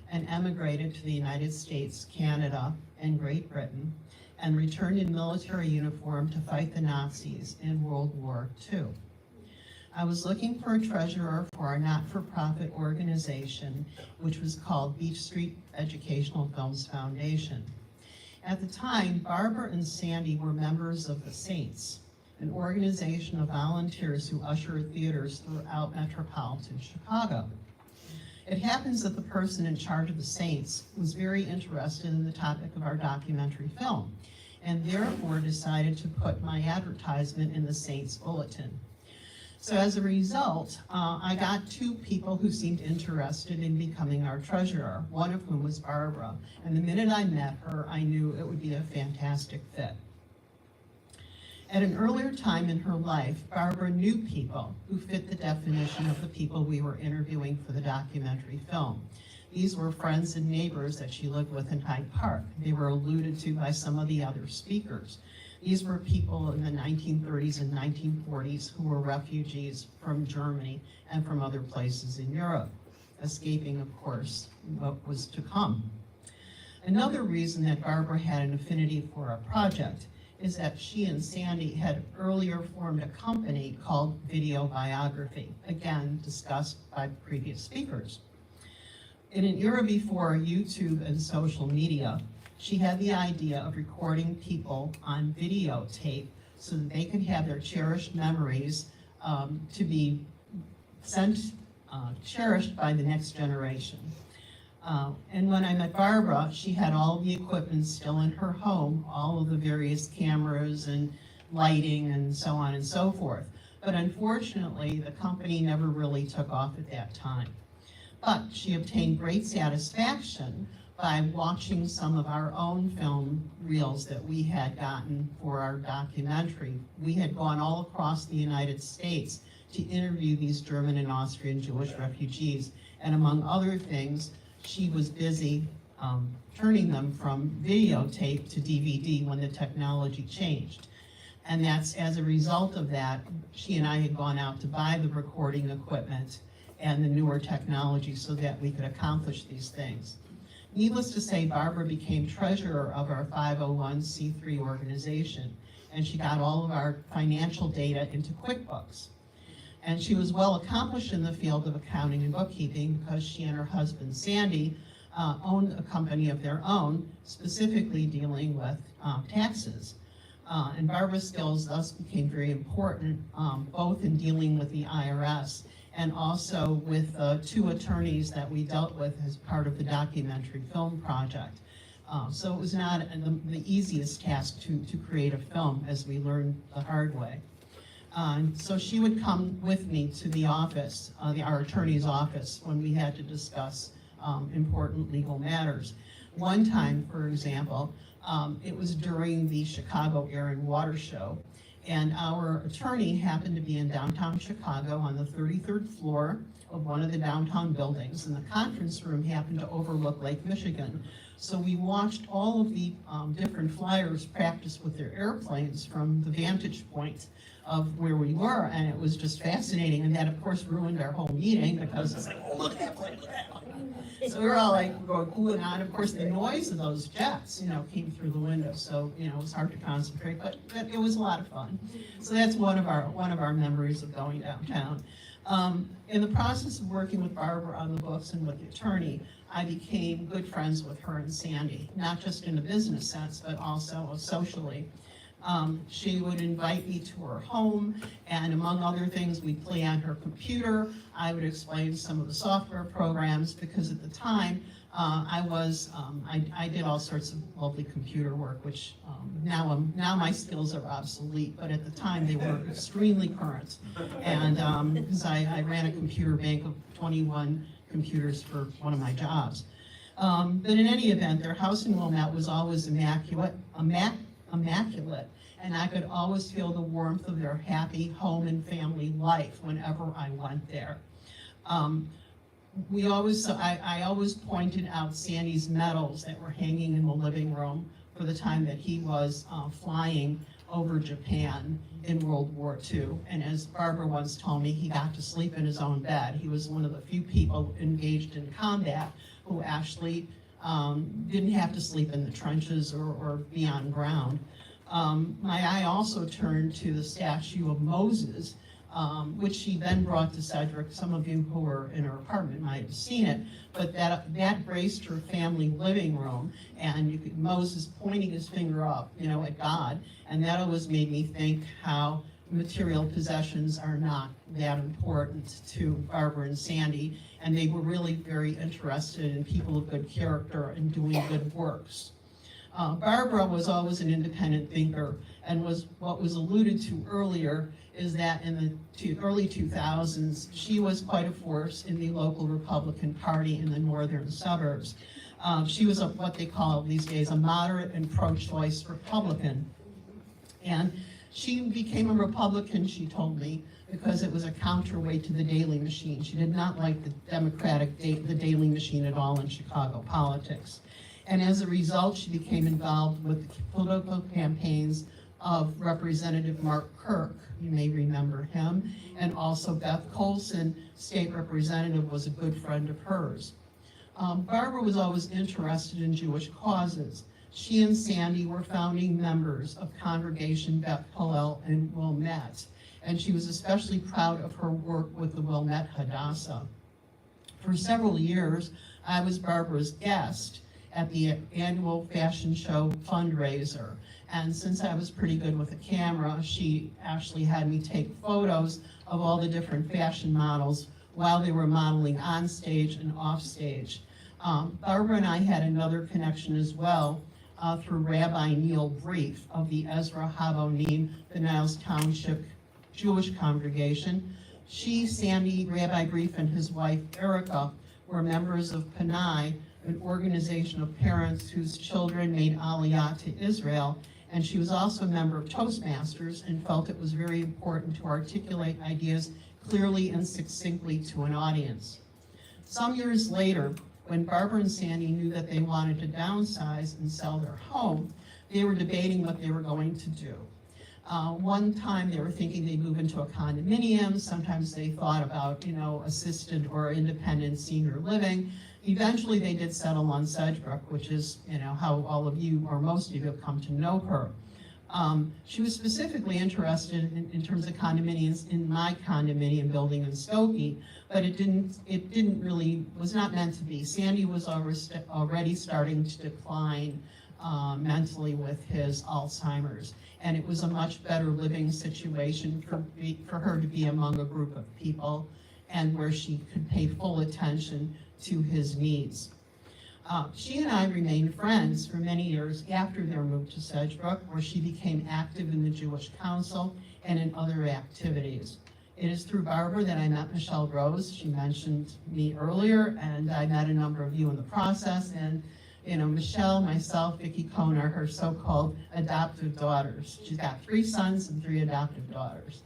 [SPEAKER 11] and emigrated to the United States, Canada, and Great Britain, and returned in military uniform to fight the Nazis in World War II. I was looking for a treasurer for our not-for-profit organization, which was called Beach Street Educational Films Foundation. At the time, Barbara and Sandy were members of the Saints, an organization of volunteers who usher theaters throughout metropolitan Chicago. It happens that the person in charge of the Saints was very interested in the topic of our documentary film, and therefore decided to put my advertisement in the Saints Bulletin. So as a result, I got two people who seemed interested in becoming our treasurer, one of whom was Barbara. And the minute I met her, I knew it would be a fantastic fit. At an earlier time in her life, Barbara knew people who fit the definition of the people we were interviewing for the documentary film. These were friends and neighbors that she lived with in Hyde Park. They were alluded to by some of the other speakers. These were people in the 1930s and 1940s who were refugees from Germany and from other places in Europe, escaping, of course, what was to come. Another reason that Barbara had an affinity for our project is that she and Sandy had earlier formed a company called Video Biography, again discussed by previous speakers. In an era before YouTube and social media, she had the idea of recording people on videotape so that they could have their cherished memories to be cherished by the next generation. And when I met Barbara, she had all the equipment still in her home, all of the various cameras and lighting and so on and so forth. But unfortunately, the company never really took off at that time. But she obtained great satisfaction by watching some of our own film reels that we had gotten for our documentary. We had gone all across the United States to interview these German and Austrian Jewish refugees, and among other things, she was busy turning them from videotape to DVD when the technology changed. And that's as a result of that, she and I had gone out to buy the recording equipment and the newer technology so that we could accomplish these things. Needless to say, Barbara became treasurer of our 501c3 organization, and she got all of our financial data into QuickBooks. And she was well accomplished in the field of accounting and bookkeeping because she and her husband, Sandy, owned a company of their own, specifically dealing with taxes. And Barbara's skills thus became very important, both in dealing with the IRS and also with two attorneys that we dealt with as part of the documentary film project. So it was not the easiest task to create a film, as we learned the hard way. So she would come with me to the office, our attorney's office, when we had to discuss important legal matters. One time, for example, it was during the Chicago Air and Water Show, and our attorney happened to be in downtown Chicago on the 33rd floor of one of the downtown buildings, and the conference room happened to overlook Lake Michigan. So we watched all of the different flyers practice with their airplanes from the vantage point of where we were, and it was just fascinating. And that, of course, ruined our whole meeting because it's like, oh, look at that plane, look at that plane. So we were all like going ooh and on. Of course, the noise of those jets, came through the window, so it was hard to concentrate, but it was a lot of fun. So that's one of our memories of going downtown. In the process of working with Barbara on the books and with the attorney, I became good friends with her and Sandy, not just in a business sense, but also socially. She would invite me to her home, and among other things, we'd play on her computer. I would explain some of the software programs, because at the time, I did all sorts of lovely computer work, which now my skills are obsolete, but at the time they were extremely current. And because I ran a computer bank of 21 computers for one of my jobs. But in any event, their house in Wilmette was always immaculate, and I could always feel the warmth of their happy home and family life whenever I went there. I always pointed out Sandy's medals that were hanging in the living room for the time that he was flying over Japan in World War II. And as Barbara once told me, he got to sleep in his own bed. He was one of the few people engaged in combat who actually didn't have to sleep in the trenches or be on ground. My eye also turned to the statue of Moses, which she then brought to Cedric. Some of you who were in her apartment might have seen it, but that graced her family living room, and you could Moses pointing his finger up, at God, and that always made me think how material possessions are not that important to Barbara and Sandy, and they were really very interested in people of good character and doing good works. Barbara was always an independent thinker, and what was alluded to earlier is that in the early 2000s, she was quite a force in the local Republican Party in the northern suburbs. She was what they call these days a moderate and pro-choice Republican. And she became a Republican, she told me, because it was a counterweight to the Daily Machine. She did not like the the Daily Machine at all in Chicago politics. And as a result, she became involved with the political campaigns of Representative Mark Kirk, you may remember him, and also Beth Colson, state representative, was a good friend of hers. Barbara was always interested in Jewish causes. She and Sandy were founding members of Congregation Beth Hillel in Wilmette, and she was especially proud of her work with the Wilmette Hadassah. For several years, I was Barbara's guest at the annual fashion show fundraiser. And since I was pretty good with a camera, she actually had me take photos of all the different fashion models while they were modeling on stage and off stage. Barbara and I had another connection as well through Rabbi Neil Brief of the Ezra Havonim, the Niles Township Jewish congregation. She, Sandy, Rabbi Brief, and his wife Erica were members of Panai, an organization of parents whose children made Aliyah to Israel, and she was also a member of Toastmasters and felt it was very important to articulate ideas clearly and succinctly to an audience. Some years later, when Barbara and Sandy knew that they wanted to downsize and sell their home, they were debating what they were going to do. One time they were thinking they'd move into a condominium. Sometimes they thought about, assisted or independent senior living. Eventually they did settle on Sedgebrook, which is, how all of you or most of you have come to know her. She was specifically interested in terms of condominiums in my condominium building in Skokie, but it was not meant to be. Sandy was already starting to decline mentally with his Alzheimer's, and it was a much better living situation for her to be among a group of people and where she could pay full attention to his needs. She and I remained friends for many years after their move to Sedgebrook, where she became active in the Jewish Council and in other activities. It is through Barbara that I met Michelle Rose. She mentioned me earlier, and I met a number of you in the process. And Michelle, myself, Vicki Cohn are her so-called adoptive daughters. She's got 3 sons and 3 adoptive daughters.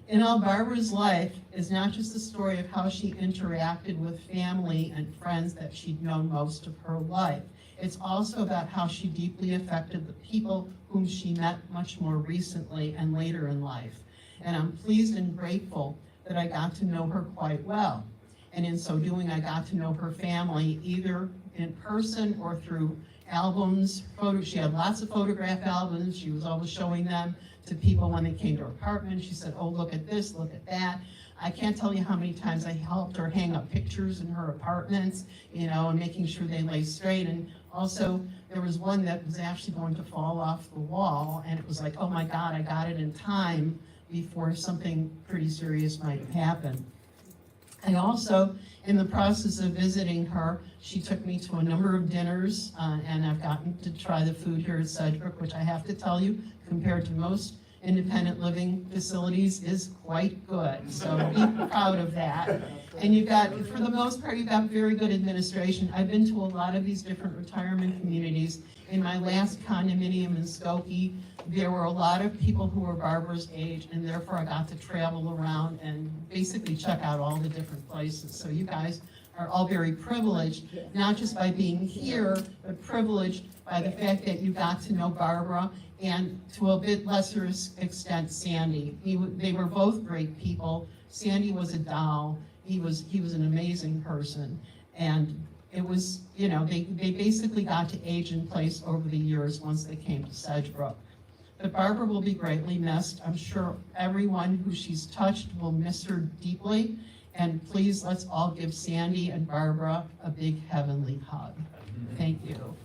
[SPEAKER 11] In all, Barbara's life is not just the story of how she interacted with family and friends that she'd known most of her life. It's also about how she deeply affected the people whom she met much more recently and later in life. And I'm pleased and grateful that I got to know her quite well. And in so doing, I got to know her family either in person or through albums, photos. She had lots of photograph albums. She was always showing them to people when they came to her apartment. She said, oh, look at this, look at that. I can't tell you how many times I helped her hang up pictures in her apartments, you know, and making sure they lay straight. And also, there was one that was actually going to fall off the wall, and it was like, oh my God, I got it in time before something pretty serious might have happened. I also, in the process of visiting her, she took me to a number of dinners, and I've gotten to try the food here at Sedgwick, which I have to tell you, compared to most independent living facilities, is quite good. So be proud of that. And you've got, for the most part, you've got very good administration. I've been to a lot of these different retirement communities. In my last condominium in Skokie, there were a lot of people who were Barbara's age, and therefore I got to travel around and basically check out all the different places. So you guys are all very privileged, not just by being here, but privileged by the fact that you got to know Barbara, and to a bit lesser extent, Sandy. They were both great people. Sandy was a doll. He was an amazing person. And it was, you know, they basically got to age in place over the years once they came to Sedgebrook. But Barbara will be greatly missed. I'm sure everyone who she's touched will miss her deeply. And please, let's all give Sandy and Barbara a big heavenly hug. Thank you.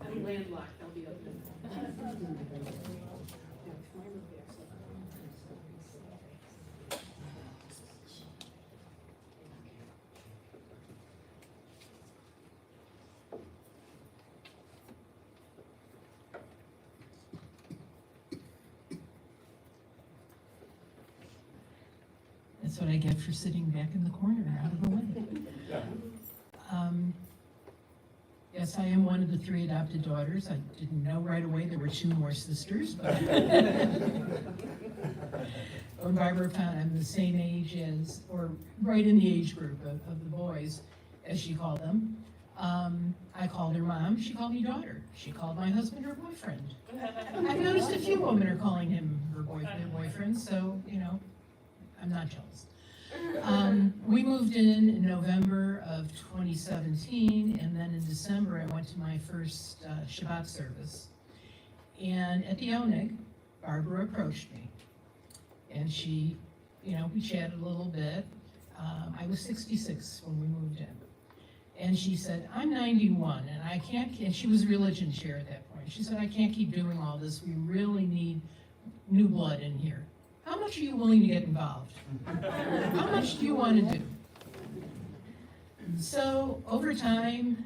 [SPEAKER 10] I'm landlocked, I'll be up there.
[SPEAKER 8] That's what I get for sitting back in the corner out of the way. Yes, I am one of the 3 adopted daughters. I didn't know right away there were 2 more sisters, but when Barbara found I'm the same age as, or right in the age group of the boys, as she called them, I called her mom, she called me daughter. She called my husband her boyfriend. I've noticed a few women are calling him her boyfriend, so, you know, I'm not jealous. We moved in November of 2017, and then in December I went to my first Shabbat service. And at the Oneg, Barbara approached me. And she, you know, we chatted a little bit. I was 66 when we moved in. And she said, I'm 91, and I can't, and she was religion chair at that point. She said, I can't keep doing all this. We really need new blood in here. How much are you willing to get involved? How much do you want to do? So over time,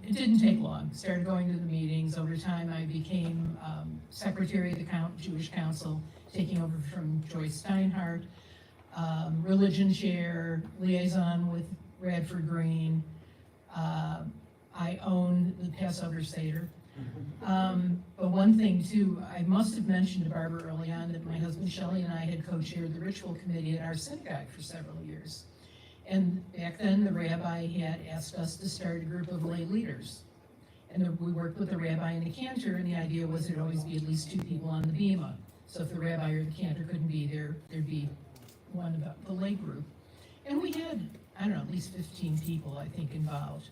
[SPEAKER 8] it didn't take long. Started going to the meetings. Over time, I became secretary of the Jewish Council, taking over from Joyce Steinhardt, religion chair, liaison with Radford Green. I own the Passover Seder. But one thing too, I must have mentioned to Barbara early on that my husband Shelley and I had co-chaired the ritual committee at our synagogue for several years. And back then the rabbi had asked us to start a group of lay leaders. And we worked with the rabbi and the cantor, and the idea was there'd always be at least 2 people on the bima. So if the rabbi or the cantor couldn't be there, there'd be one of the lay group. And we had, I don't know, at least 15 people, I think, involved.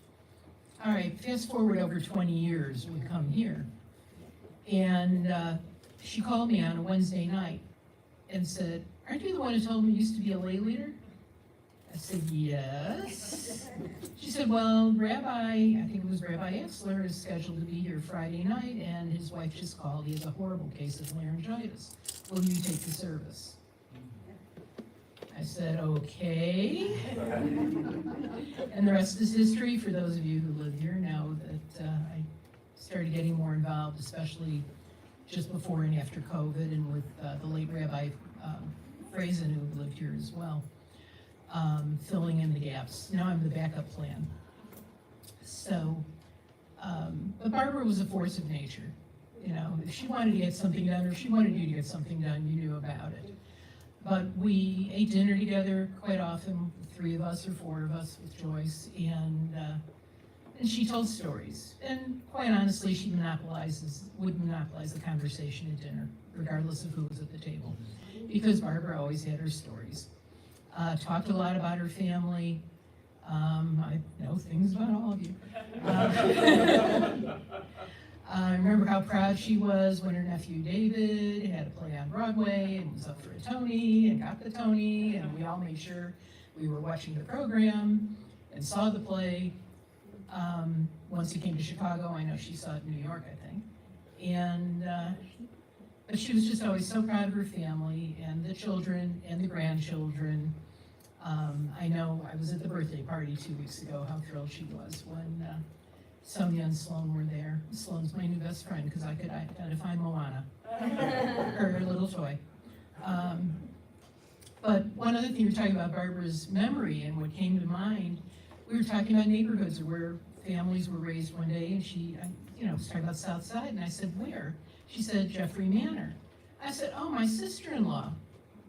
[SPEAKER 8] All right, fast forward over 20 years, we come here. And she called me on a Wednesday night and said, aren't you the one who told me you used to be a lay leader? I said, yes. She said, well, Rabbi, I think it was Rabbi Exler, is scheduled to be here Friday night, and his wife just called. He has a horrible case of laryngitis. Will you take the service? I said, okay. And the rest is history. For those of you who live here know that I started getting more involved, especially just before and after COVID, and with the late Rabbi Frazen, who lived here as well, filling in the gaps. Now I'm the backup plan. So, but Barbara was a force of nature.
[SPEAKER 12] You know, if she wanted to get something done, or she wanted you to get something done, you knew about it. But we ate dinner together quite often, the three of us or four of us with Joyce, and she told stories. And quite honestly, she would monopolize the conversation at dinner, regardless of who was at the table, because Barbara always had her stories. Talked a lot about her family. I know things about all of you. I remember how proud she was when her nephew David had a play on Broadway and was up for a Tony and got the Tony, and we all made sure we were watching the program and saw the play. Once he came to Chicago, I know she saw it in New York, I think. And but she was just always so proud of her family and the children and the grandchildren. I know I was at the birthday party 2 weeks ago, how thrilled she was when Sonia and Sloan were there. Sloan's my new best friend because I could identify Moana, her little toy. But one other thing, you were talking about Barbara's memory, and what came to mind, we were talking about neighborhoods where families were raised one day, and she, was talking about South Side, and I said, where? She said, Jeffrey Manor. I said, oh, my sister-in-law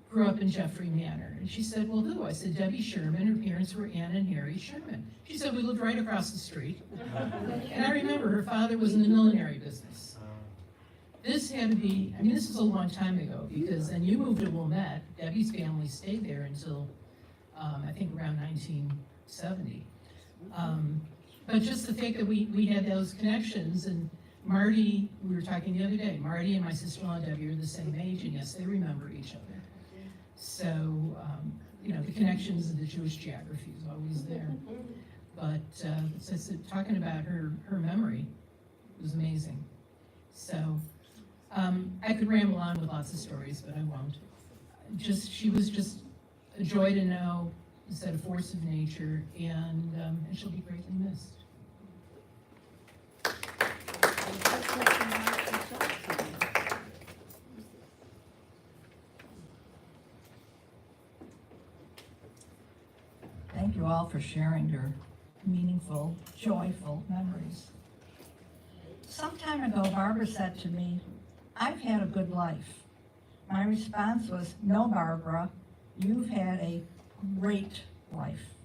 [SPEAKER 12] grew up in Jeffrey Manor. And she said, well, who? I said, Debbie Sherman. Her parents were Ann and Harry Sherman. She said, we lived right across the street. And I remember her father was in the millinery business. This had to be, this was a long time ago, because then you moved to Wilmette. Debbie's family stayed there until, I think, around 1970. But just the fact that we had those connections, and Marty, we were talking the other day, Marty and my sister-in-law Debbie are the same age, and yes, they remember each other. So, the connections of the Jewish geography is always there. But talking about her memory was amazing. So, I could ramble on with lots of stories, but I won't. She was just a joy to know, instead of force of nature, and she'll be greatly missed.
[SPEAKER 8] Thank you all for sharing your meaningful, joyful memories. Some time ago, Barbara said to me, I've had a good life. My response was, no, Barbara, you've had a great life.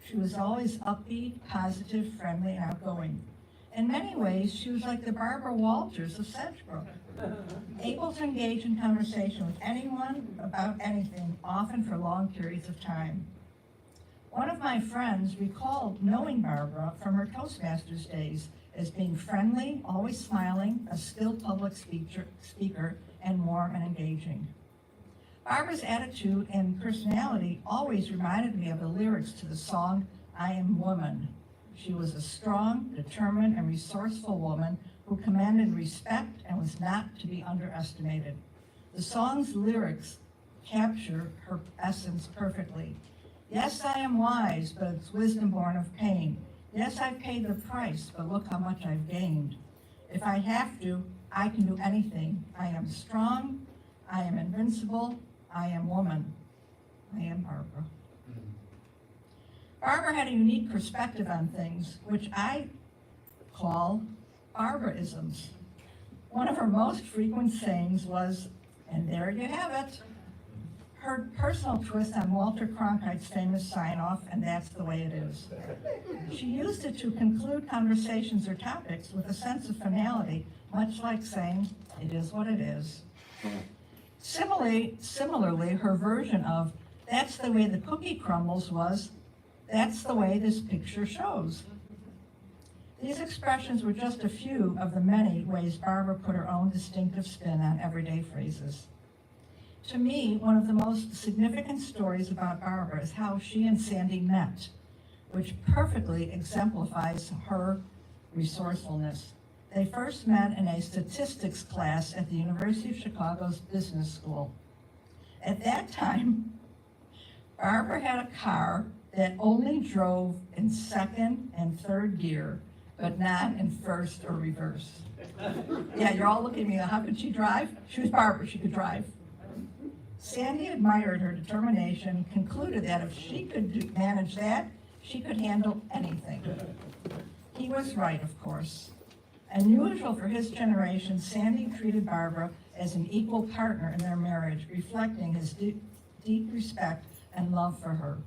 [SPEAKER 8] She was always upbeat, positive, friendly, and outgoing. In many ways, she was like the Barbara Walters of Sedgebrook, able to engage in conversation with anyone about anything, often for long periods of time. One of my friends recalled knowing Barbara from her Toastmasters days as being friendly, always smiling, a skilled public speaker, and warm and engaging. Barbara's attitude and personality always reminded me of the lyrics to the song, I Am Woman. She was a strong, determined, and resourceful woman who commanded respect and was not to be underestimated. The song's lyrics capture her essence perfectly. Yes, I am wise, but it's wisdom born of pain. Yes, I've paid the price, but look how much I've gained. If I have to, I can do anything. I am strong, I am invincible, I am woman. I am Barbara. Barbara had a unique perspective on things, which I call Barbara-isms. One of her most frequent sayings was, and there you have it, her personal twist on Walter Cronkite's famous sign-off, and that's the way it is. She used it to conclude conversations or topics with a sense of finality, much like saying, it is what it is. Similarly, her version of, that's the way the cookie crumbles was, that's the way this picture shows. These expressions were just a few of the many ways Barbara put her own distinctive spin on everyday phrases. To me, one of the most significant stories about Barbara is how she and Sandy met, which perfectly exemplifies her resourcefulness. They first met in a statistics class at the University of Chicago's Business School. At that time, Barbara had a car that only drove in second and third gear, but not in first or reverse. Yeah, you're all looking at me, how could she drive? She was Barbara, she could drive. Sandy admired her determination, concluded that if she could manage that, she could handle anything. He was right, of course. Unusual for his generation, Sandy treated Barbara as an equal partner in their marriage, reflecting his deep respect and love for her.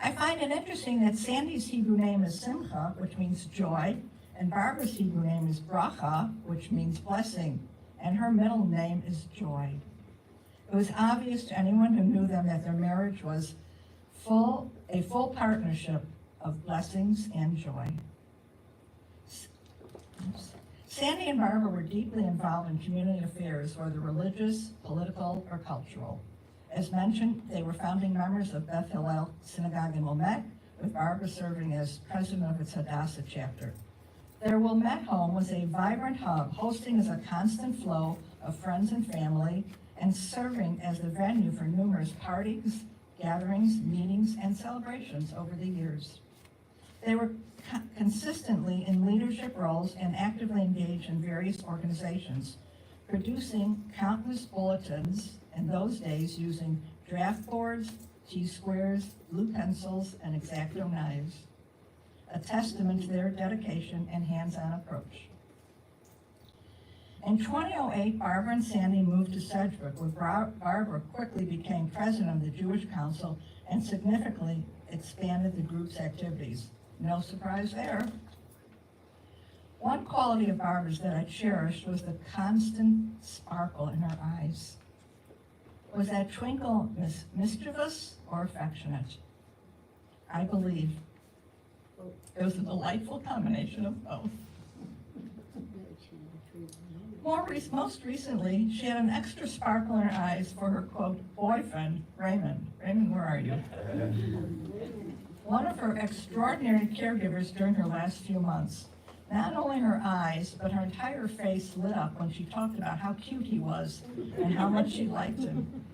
[SPEAKER 8] I find it interesting that Sandy's Hebrew name is Simcha, which means joy, and Barbara's Hebrew name is Bracha, which means blessing, and her middle name is Joy. It was obvious to anyone who knew them that their marriage was a full partnership of blessings and joy. Sandy and Barbara were deeply involved in community affairs, whether religious, political, or cultural. As mentioned, they were founding members of Beth Hillel Synagogue in Wilmette, with Barbara serving as president of its Hadassah chapter. Their Wilmette home was a vibrant hub, hosting as a constant flow of friends and family, and serving as the venue for numerous parties, gatherings, meetings, and celebrations over the years. They were consistently in leadership roles and actively engaged in various organizations, producing countless bulletins in those days using draft boards, T-squares, blue pencils, and X-Acto knives, a testament to their dedication and hands-on approach. In 2008, Barbara and Sandy moved to Sedgwick, where Barbara quickly became president of the Jewish Council and significantly expanded the group's activities. No surprise there. One quality of Barbara's that I cherished was the constant sparkle in her eyes. Was that twinkle mischievous or affectionate? I believe it was a delightful combination of both. Most recently, she had an extra sparkle in her eyes for her, quote, boyfriend, Raymond. Raymond, where are you? One of her extraordinary caregivers during her last few months. Not only her eyes, but her entire face lit up when she talked about how cute he was and how much she liked him.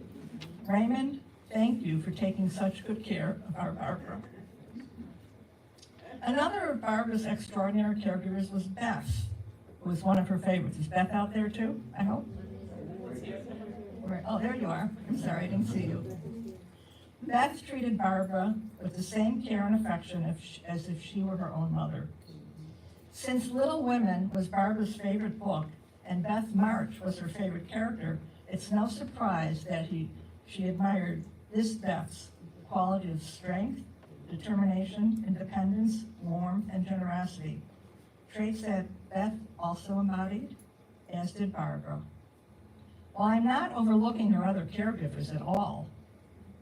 [SPEAKER 8] Raymond, thank you for taking such good care of our Barbara. Another of Barbara's extraordinary caregivers was Beth, who was one of her favorites. Is Beth out there too, I hope? Oh, there you are. I'm sorry, I didn't see you. Beth treated Barbara with the same care and affection as if she were her own mother. Since Little Women was Barbara's favorite book and Beth March was her favorite character, it's no surprise that she admired this Beth's quality of strength, determination, independence, warmth, and generosity. Traits that Beth also embodied, as did Barbara. While I'm not overlooking her other caregivers at all,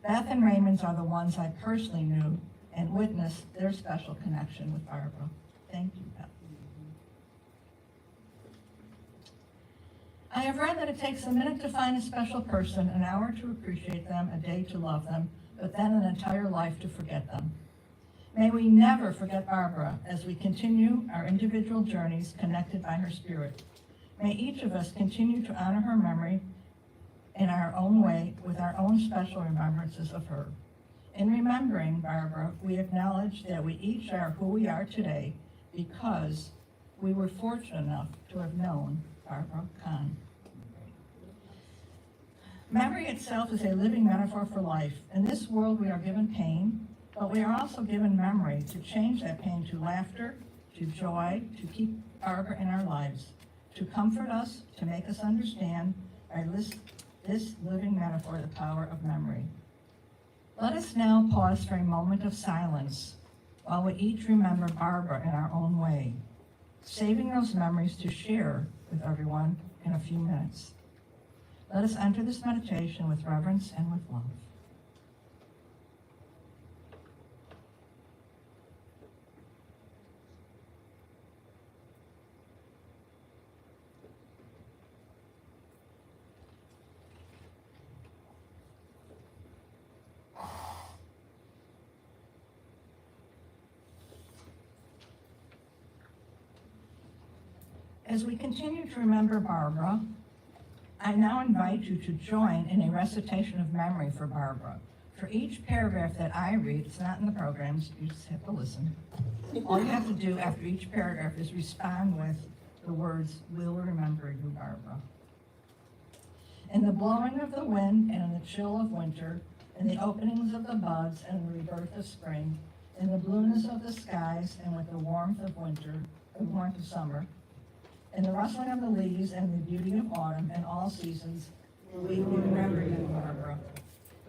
[SPEAKER 8] Beth and Raymond's are the ones I personally knew and witnessed their special connection with Barbara. Thank you, Beth. I have read that it takes a minute to find a special person, an hour to appreciate them, a day to love them, but then an entire life to forget them. May we never forget Barbara as we continue our individual journeys connected by her spirit. May each of us continue to honor her memory in our own way with our own special remembrances of her. In remembering Barbara, we acknowledge that we each are who we are today because we were fortunate enough to have known Barbara Kahn. Memory itself is a living metaphor for life. In this world, we are given pain, but we are also given memory to change that pain to laughter, to joy, to keep Barbara in our lives, to comfort us, to make us understand by this living metaphor, the power of memory. Let us now pause for a moment of silence while we each remember Barbara in our own way, saving those memories to share with everyone in a few minutes. Let us enter this meditation with reverence and with love. As we continue to remember Barbara, I now invite you to join in a recitation of memory for Barbara. For each paragraph that I read, it's not in the programs, you just have to listen. All you have to do after each paragraph is respond with the words, "We'll remember you, Barbara." In the blowing of the wind and in the chill of winter, in the openings of the buds and the rebirth of spring, in the blueness of the skies and with the warmth of winter, the warmth of summer, In the rustling of the leaves and the beauty of autumn and all seasons, we will remember you, Barbara.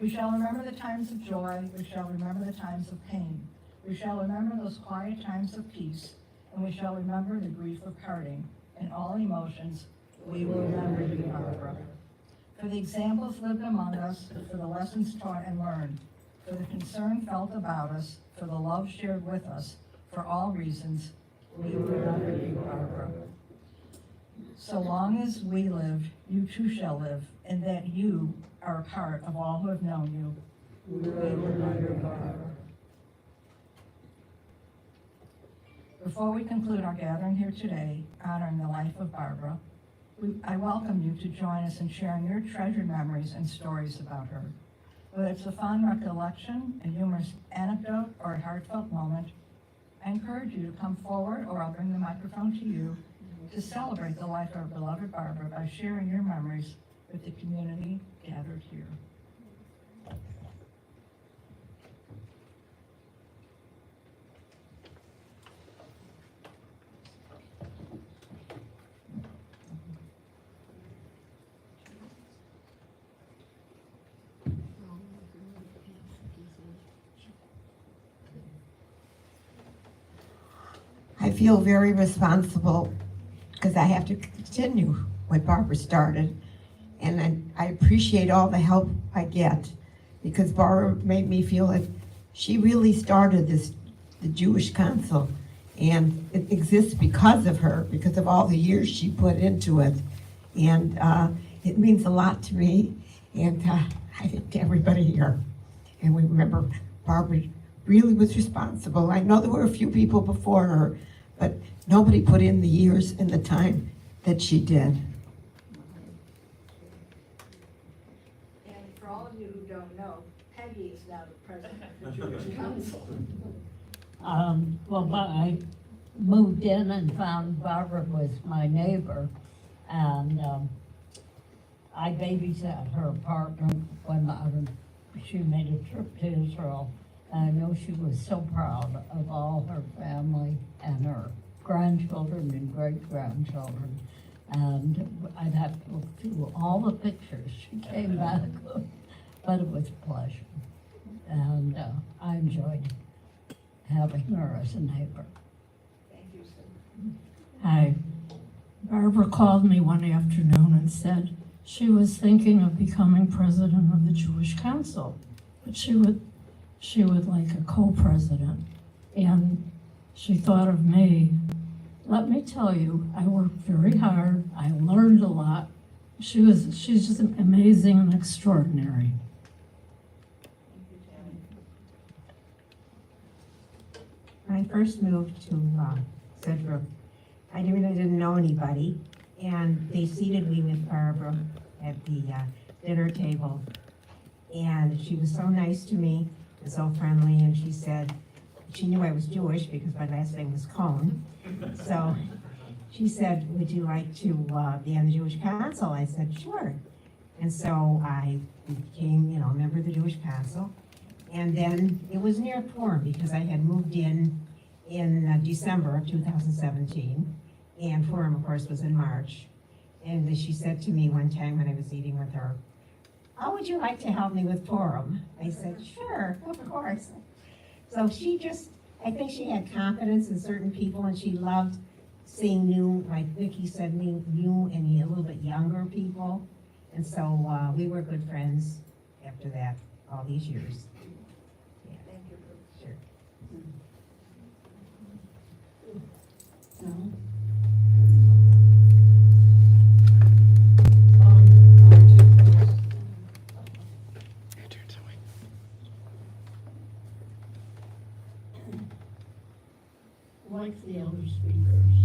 [SPEAKER 8] We shall remember the times of joy, we shall remember the times of pain. We shall remember those quiet times of peace, and we shall remember the grief of parting. In all emotions, we will remember you, Barbara. For the examples lived among us, for the lessons taught and learned, for the concern felt about us, for the love shared with us, for all reasons, we will remember you, Barbara. So long as we live, you too shall live, and that you are a part of all who have known you. We will remember you, Barbara. Before we conclude our gathering here today, honoring the life of Barbara, I welcome you to join us in sharing your treasured memories and stories about her. Whether it's a fond recollection, a humorous anecdote, or a heartfelt moment, I encourage you to come forward, or I'll bring the microphone to you, to celebrate the life of our beloved Barbara by sharing your memories with the community gathered here.
[SPEAKER 13] I feel very responsible because I have to continue what Barbara started. And I appreciate all the help I get because Barbara made me feel like she really started the Jewish Council. And it exists because of her, because of all the years she put into it. And it means a lot to me and I think to everybody here. And we remember Barbara really was responsible. I know there were a few people before her, but nobody put in the years and the time that she did.
[SPEAKER 8] And for all of you who don't know, Peggy is now the president of the Jewish Council.
[SPEAKER 3] Well, I moved in and found Barbara was my neighbor, and I babysat her apartment when she made a trip to Israel. I know she was so proud of all her family and her grandchildren and great-grandchildren. And I'd have to look through all the pictures she came back with, but it was a pleasure. And I enjoyed having her as a neighbor.
[SPEAKER 8] Thank you, sir.
[SPEAKER 14] Hi. Barbara called me one afternoon and said she was thinking of becoming president of the Jewish Council, but she would like a co-president, and she thought of me. Let me tell you, I worked very hard. I learned a lot. She's just amazing and extraordinary.
[SPEAKER 11] When I first moved to Sedgwick, I really didn't know anybody, and they seated me with Barbara at the dinner table, and she was so nice to me and so friendly, and she said, she knew I was Jewish because my last name was Kahn, so she said, would you like to be on the Jewish Council? I said, sure. And so I became, a member of the Jewish Council. And then it was near Purim because I had moved in December of 2017. And Purim, of course, was in March. And she said to me one time when I was eating with her, how would you like to help me with Purim? I said, sure, of course. So I think she had confidence in certain people, and she loved seeing new, like Vicki said, new and a little bit younger people. And so we were good friends after that, all these years. Yeah.
[SPEAKER 8] Thank you.
[SPEAKER 11] Sure.
[SPEAKER 14] No.
[SPEAKER 3] Like the other speakers,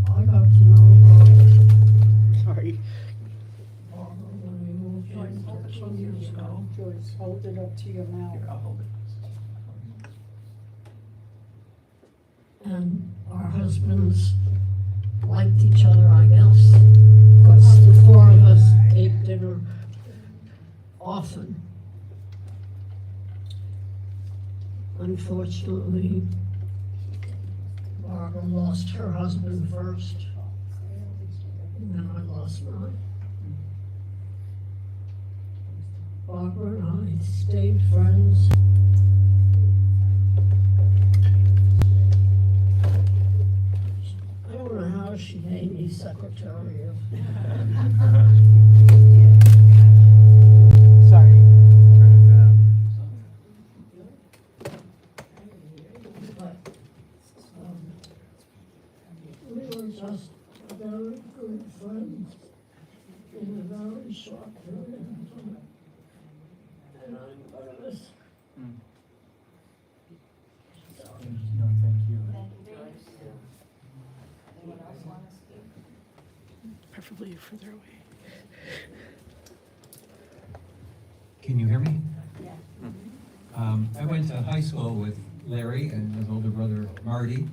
[SPEAKER 3] I got to know
[SPEAKER 4] Sorry.
[SPEAKER 3] Barbara when we moved in 13 years ago.
[SPEAKER 4] Joyce, hold it up to your mouth.
[SPEAKER 6] I'll hold it.
[SPEAKER 3] And our husbands liked each other, I guess, because the four of us ate dinner often. Unfortunately,
[SPEAKER 14] Barbara lost her husband first, and then I lost mine. Barbara and I stayed friends. I don't know how she made me secretary of.
[SPEAKER 6] Sorry. Turn it down.
[SPEAKER 14] But, we were just very good friends in a very short period of time. And I'm gonna miss.
[SPEAKER 6] No, thank you.
[SPEAKER 14] Preferably further away.
[SPEAKER 9] Can you hear me? Yeah. I went to high school with Larry and his older brother Marty,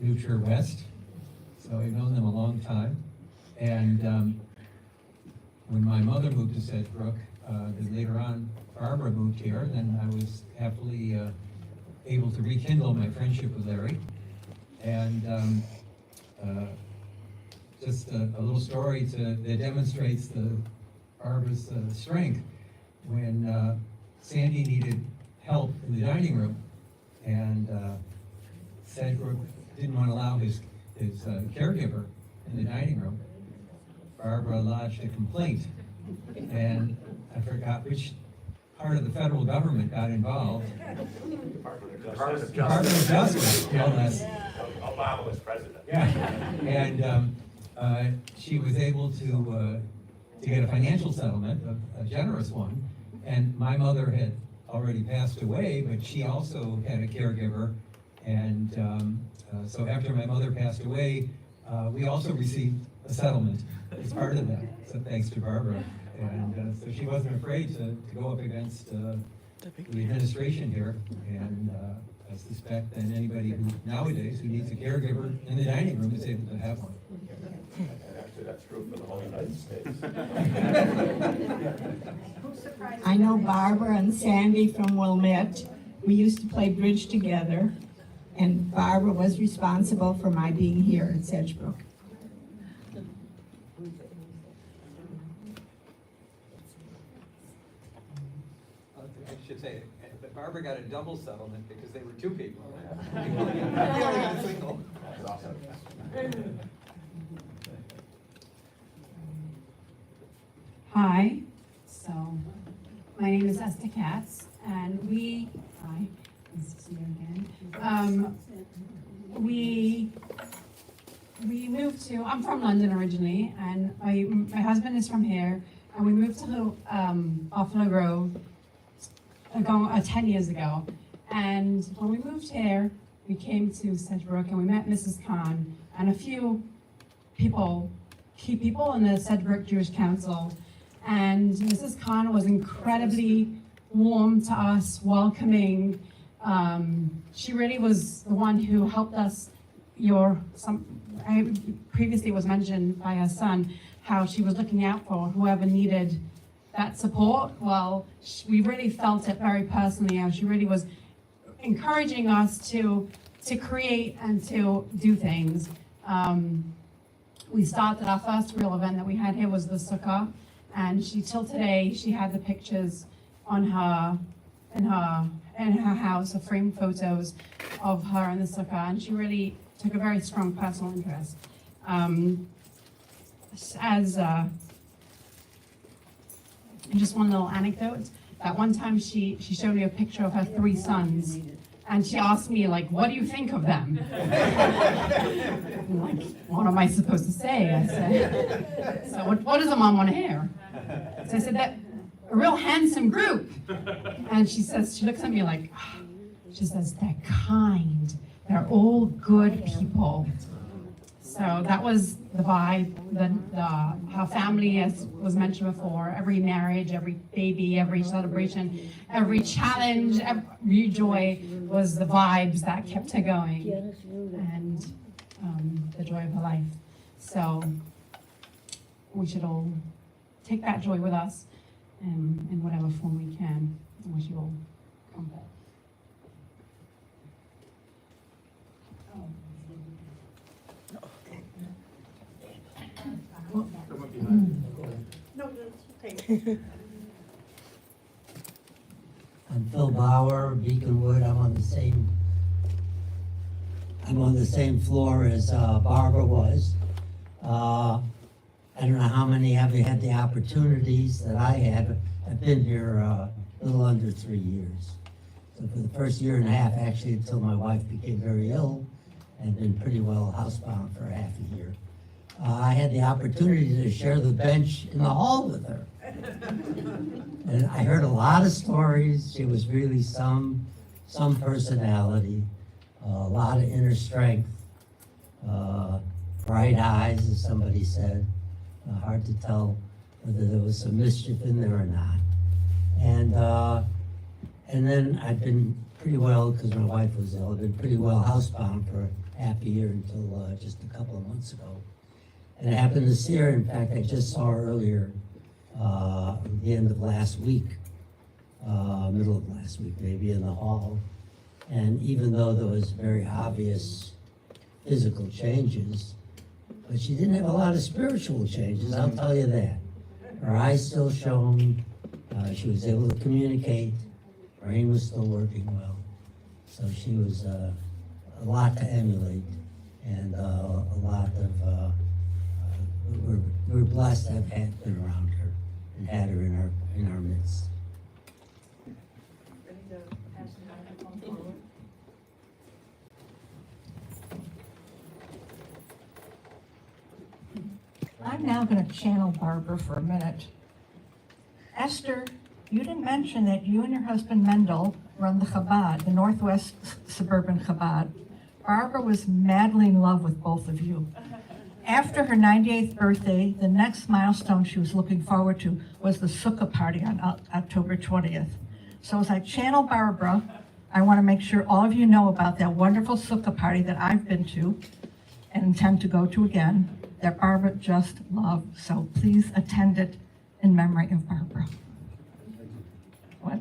[SPEAKER 9] New Trier West. So I've known them a long time. And when my mother moved to Sedgebrook, then later on Barbara moved here, then I was happily able to rekindle my friendship with Larry. And just a little story that demonstrates Barbara's strength. When Sandy needed help in the dining room, and Sedgebrook didn't want to allow his caregiver in the dining room, Barbara lodged a complaint, and I forgot which part of the federal government got involved.
[SPEAKER 5] Department of
[SPEAKER 9] Department of Justice, no less.
[SPEAKER 5] Obama was president.
[SPEAKER 9] Yeah, and she was able to get a financial settlement, a generous one, and my mother had already passed away, but she also had a caregiver, and so after my mother passed away, we also received a settlement as part of that, so thanks to Barbara. And so she wasn't afraid to go up against the administration here, and I suspect that anybody who nowadays who needs a caregiver in the dining room is able to have one.
[SPEAKER 5] And actually, that's true for the whole United States.
[SPEAKER 13] I know Barbara and Sandy from Wilmette. We used to play bridge together, and Barbara was responsible for my being here at Sedgebrook.
[SPEAKER 15] I should say, but Barbara got a double settlement because they were two people. We only got a single.
[SPEAKER 5] That's awesome.
[SPEAKER 16] Hi, so my name is Esther Katz, and hi, nice to see you again. We moved to, I'm from London originally, and my husband is from here, and we moved to Buffalo Grove 10 years ago. And when we moved here, we came to Sedgebrook and we met Mrs. Kahn and a few key people in the Sedgebrook Jewish Council. And Mrs. Kahn was incredibly warm to us, welcoming. She really was the one who helped us. Previously it was mentioned by her son how she was looking out for whoever needed that support. Well, we really felt it very personally, how she really was encouraging us to create and to do things. We started, our first real event that we had here was the sukkah, and till today, she had the pictures in her house, the framed photos of her in the sukkah, and she really took a very strong personal interest. And just one little anecdote, that one time she showed me a picture of her 3 sons, and she asked me, like, what do you think of them? I'm like, what am I supposed to say? I said, so what does a mom want to hear? So I said, that a real handsome group. And she looks at me like, she says, they're kind, they're all good people. So that was the vibe, how family, as was mentioned before, every marriage, every baby, every celebration, every challenge, every joy was the vibes that kept her going, and the joy of her life. So we should all take that joy with us in whatever form we can. I wish you all comfort.
[SPEAKER 17] I'm Phil Bauer, Beaconwood. I'm on the same floor as Barbara was. I don't know how many of you had the opportunities that I had. I've been here a little under 3 years. So for the first year and a half, actually, until my wife became very ill, and been pretty well housebound for half a year. I had the opportunity to share the bench in the hall with her. And I heard a lot of stories. She was really some personality, a lot of inner strength, bright eyes, as somebody said. Hard to tell whether there was some mischief in there or not. And then I've been pretty well, because my wife was ill, I've been pretty well housebound for half a year until just a couple of months ago. And I happened to see her, in fact, I just saw her earlier, the end of last week, middle of last week, maybe, in the hall. And even though there was very obvious physical changes, but she didn't have a lot of spiritual changes, I'll tell you that. Her eyes still shone, she was able to communicate, her brain was still working well. So she was a lot to emulate, and a lot of, we're blessed to have been around her and had her in our midst.
[SPEAKER 10] Ready to pass the microphone forward?
[SPEAKER 8] I'm now going to channel Barbara for a minute. Esther, you didn't mention that you and your husband Mendel run the Chabad, the Northwest Suburban Chabad. Barbara was madly in love with both of you. After her 98th birthday, the next milestone she was looking forward to was the Sukkah party on October 20th. So as I channel Barbara, I want to make sure all of you know about that wonderful Sukkah party that I've been to and intend to go to again, that Barbara just loved. So please attend it in memory of Barbara. What?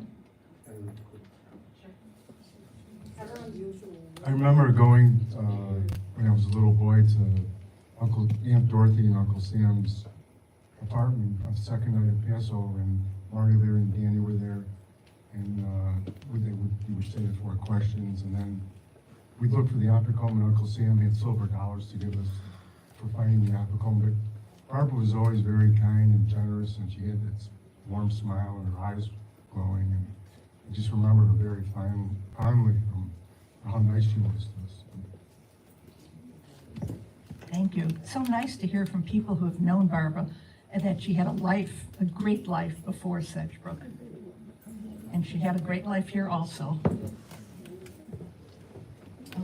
[SPEAKER 6] I remember going, when I was a little boy, to Aunt Dorothy and Uncle Sam's apartment on the second night of Passover, and Marty, Larry, and Danny were there, and we would say the 4 questions, and then we'd look for the apicum, and Uncle Sam had silver dollars to give us for finding the apicum, but Barbara was always very kind and generous, and she had this warm smile, and her eyes glowing, and I just remember her very fondly from how nice she was to us.
[SPEAKER 8] Thank you. It's so nice to hear from people who have known Barbara and that she had a great life before Sedgebrook. And she had a great life here also.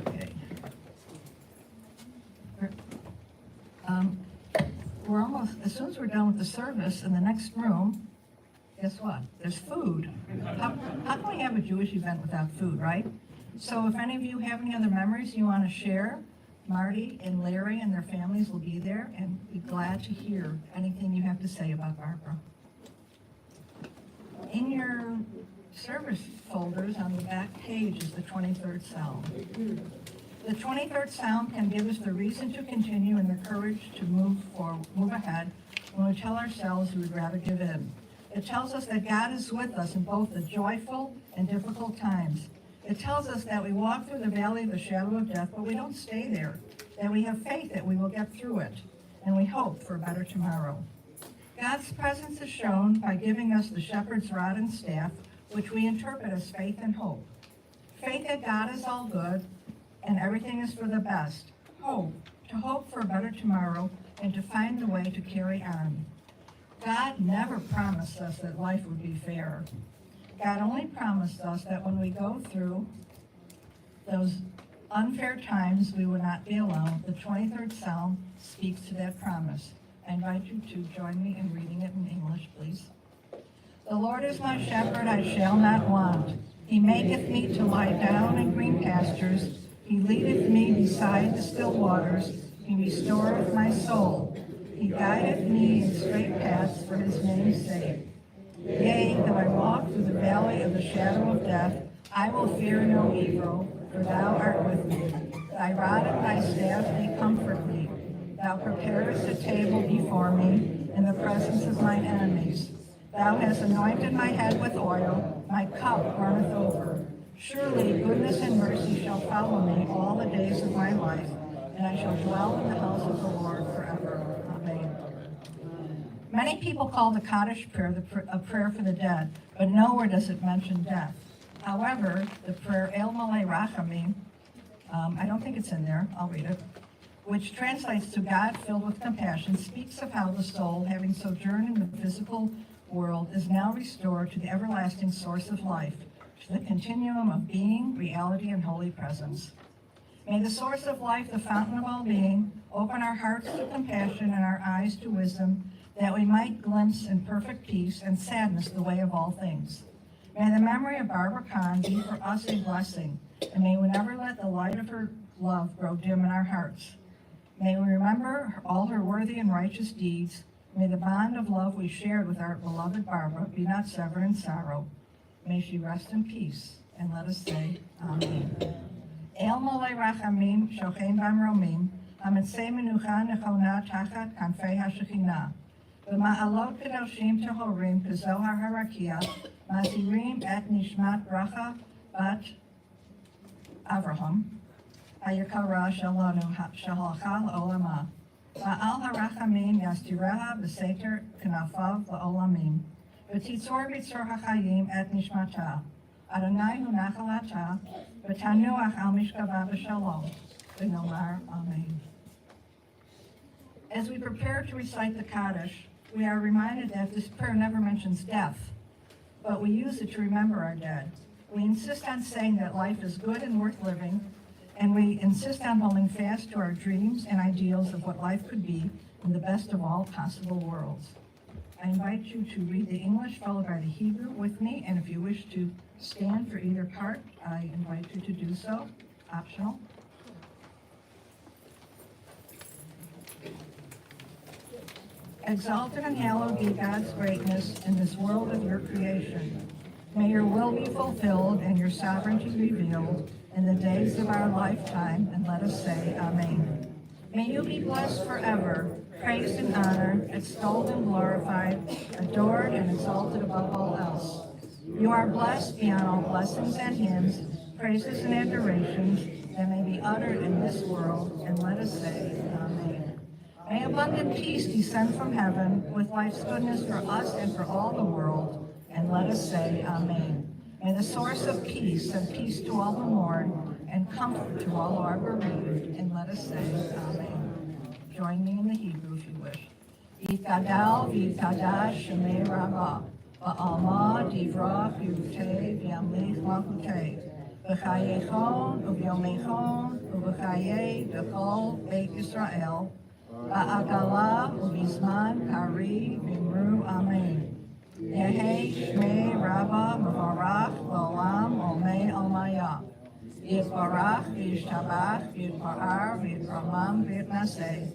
[SPEAKER 8] Okay. We're almost, as soon as we're done with the service in the next room, guess what? There's food. How can we have a Jewish event without food, right? So if any of you have any other memories you want to share, Marty and Larry and their families will be there and be glad to hear anything you have to say about Barbara. In your service folders on the back page is the 23rd Psalm. The 23rd Psalm can give us the reason to continue and the courage to move ahead when we tell ourselves we would rather give in. It tells us that God is with us in both the joyful and difficult times. It tells us that we walk through the valley of the shadow of death, but we don't stay there, that we have faith that we will get through it, and we hope for a better tomorrow. God's presence is shown by giving us the shepherd's rod and staff, which we interpret as faith and hope. Faith that God is all good, and everything is for the best. Hope, to hope for a better tomorrow, and to find the way to carry on. God never promised us that life would be fair. God only promised us that when we go through those unfair times, we will not be alone. The 23rd Psalm speaks to that promise. I invite you to join me in reading it in English, please. The Lord is my shepherd, I shall not want. He maketh me to lie down in green pastures. He leadeth me beside the still waters. He restoreth my soul. He guideth me in straight paths for his name's sake. Yea, though I walk through the valley of the shadow of death, I will fear no evil, for thou art with me. Thy rod and thy staff, they comfort me. Thou preparest a table before me in the presence of mine enemies. Thou hast anointed my head with oil, my cup runneth over. Surely goodness and mercy shall follow me all the days of my life, and I shall dwell in the house of the Lord forever. Amen. Many people call the Kaddish prayer a prayer for the dead, but nowhere does it mention death. However, the prayer El Malay Rachamim, I don't think it's in there, I'll read it, which translates to God filled with compassion, speaks of how the soul, having sojourned in the physical world, is now restored to the everlasting source of life, to the continuum of being, reality, and holy presence. May the source of life, the fountain of all being, open our hearts to compassion and our eyes to wisdom, that we might glimpse in perfect peace and sadness the way of all things. May the memory of Barbara Kahn be for us a blessing, and may we never let the light of her love grow dim in our hearts. May we remember all her worthy and righteous deeds. May the bond of love we shared with our beloved Barbara be not severed in sorrow. May she rest in peace, and let us say, Amen. El Molei Rachamim, Shochem Bamromim, Hamitzei Menucha Nechona Tachat Kanfei HaShekhinah. B'ma'alot Kedoshim Tehorim Kezohar Harakia, Mazirim et Nishmat Bracha Bat Avraham, Hayakara Shalanu Shahalcha Olama. Ba'al Harachamim Yastireha B'Seter Knafav La'olamim. V'titzor b'tzor hachayim et nishmata. Adonai hu nachalata. V'tanuach al mishkava b'shalom. V'nomar Amen. As we prepare to recite the Kaddish, we are reminded that this prayer never mentions death, but we use it to remember our dead. We insist on saying that life is good and worth living, and we insist on holding fast to our dreams and ideals of what life could be in the best of all possible worlds. I invite you to read the English followed by the Hebrew with me, and if you wish to stand for either part, I invite you to do so, optional. Exalted and hallowed be God's greatness in this world of your creation. May your will be fulfilled and your sovereignty revealed in the days of our lifetime, and let us say Amen. May you be blessed forever, praised and honored, extolled and glorified, adored and exalted above all else. You are blessed beyond all blessings and hymns, praises and adorations that may be uttered in this world, and let us say Amen. May abundant peace descend from heaven with life's goodness for us and for all the world, and let us say Amen. May the source of peace send peace to all who mourn and comfort to all who are bereaved, and let us say Amen. Join me in the Hebrew if you wish. Yitgadal v'yitgadash shemei Rabbah, ba'alma divrach yuvtei v'yamlich malchutei, v'chayechon u'vyomechon u'v'chayei v'chol Beit Yisrael, ba'agala u'bizman kari v'imru Amen. Yehei Shmei Rabbah Mevarach L'Olam Omei Almaya. Yitbarach v'yishtabach v'yitparar v'yitramam v'yitnaseh.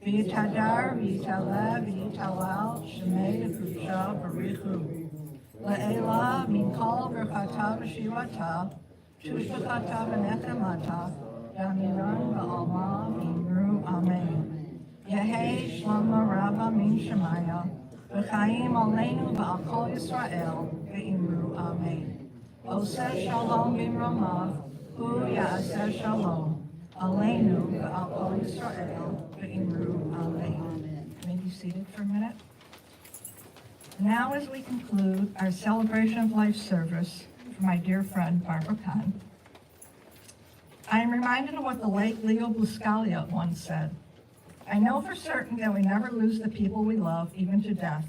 [SPEAKER 8] V'yitadar v'yitaleh v'yitalal Shmei L'Kudusha B'richu. Le'ela Mikol V'chata V'shivata Tushvachata V'nechemata Yamiran V'alma V'imru Amen. Yehei Shlomo Rabbah Min Shemaya. V'chaim aleinu v'al kol Yisrael, v'imru Amen. Oseh shalom b'imromav, hu ya'aseh shalom, aleinu v'al kol Yisrael, v'imru Amen. May be seated for a minute. Now, as we conclude our celebration of life service for my dear friend Barbara Kahn, I am reminded of what the late Leo Buscaglia once said. I know for certain that we never lose the people we love, even to death.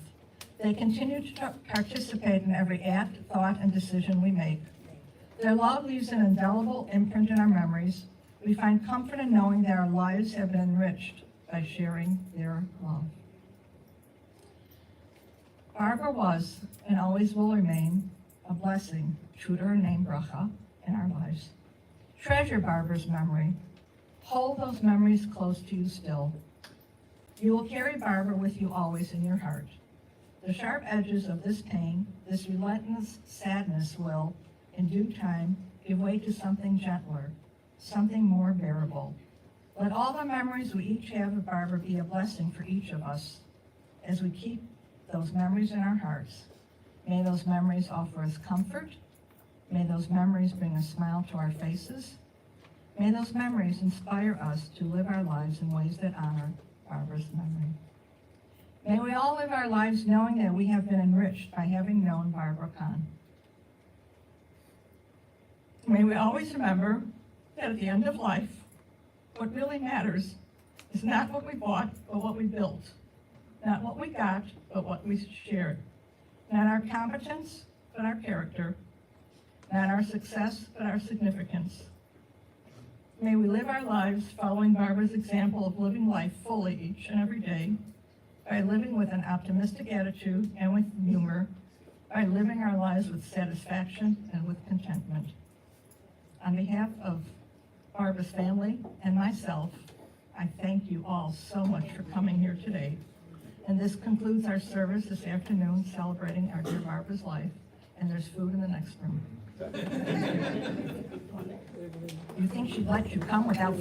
[SPEAKER 8] They continue to participate in every act, thought, and decision we make. Their love leaves an indelible imprint in our memories. We find comfort in knowing that our lives have been enriched by sharing their love. Barbara was, and always will remain, a blessing, true to her name, Bracha, in our lives. Treasure Barbara's memory. Hold those memories close to you still. You will carry Barbara with you always in your heart. The sharp edges of this pain, this relentless sadness will, in due time, give way to something gentler, something more bearable. Let all the memories we each have of Barbara be a blessing for each of us as we keep those memories in our hearts. May those memories offer us comfort. May those memories bring a smile to our faces. May those memories inspire us to live our lives in ways that honor Barbara's memory. May we all live our lives knowing that we have been enriched by having known Barbara Kahn. May we always remember that at the end of life, what really matters is not what we bought, but what we built. Not what we got, but what we shared. Not our competence, but our character. Not our success, but our significance. May we live our lives following Barbara's example of living life fully each and every day, by living with an optimistic attitude and with humor, by living our lives with satisfaction and with contentment. On behalf of Barbara's family and myself, I thank you all so much for coming here today. And this concludes our service this afternoon celebrating our dear Barbara's life, and there's food in the next room. You think she'd let you come without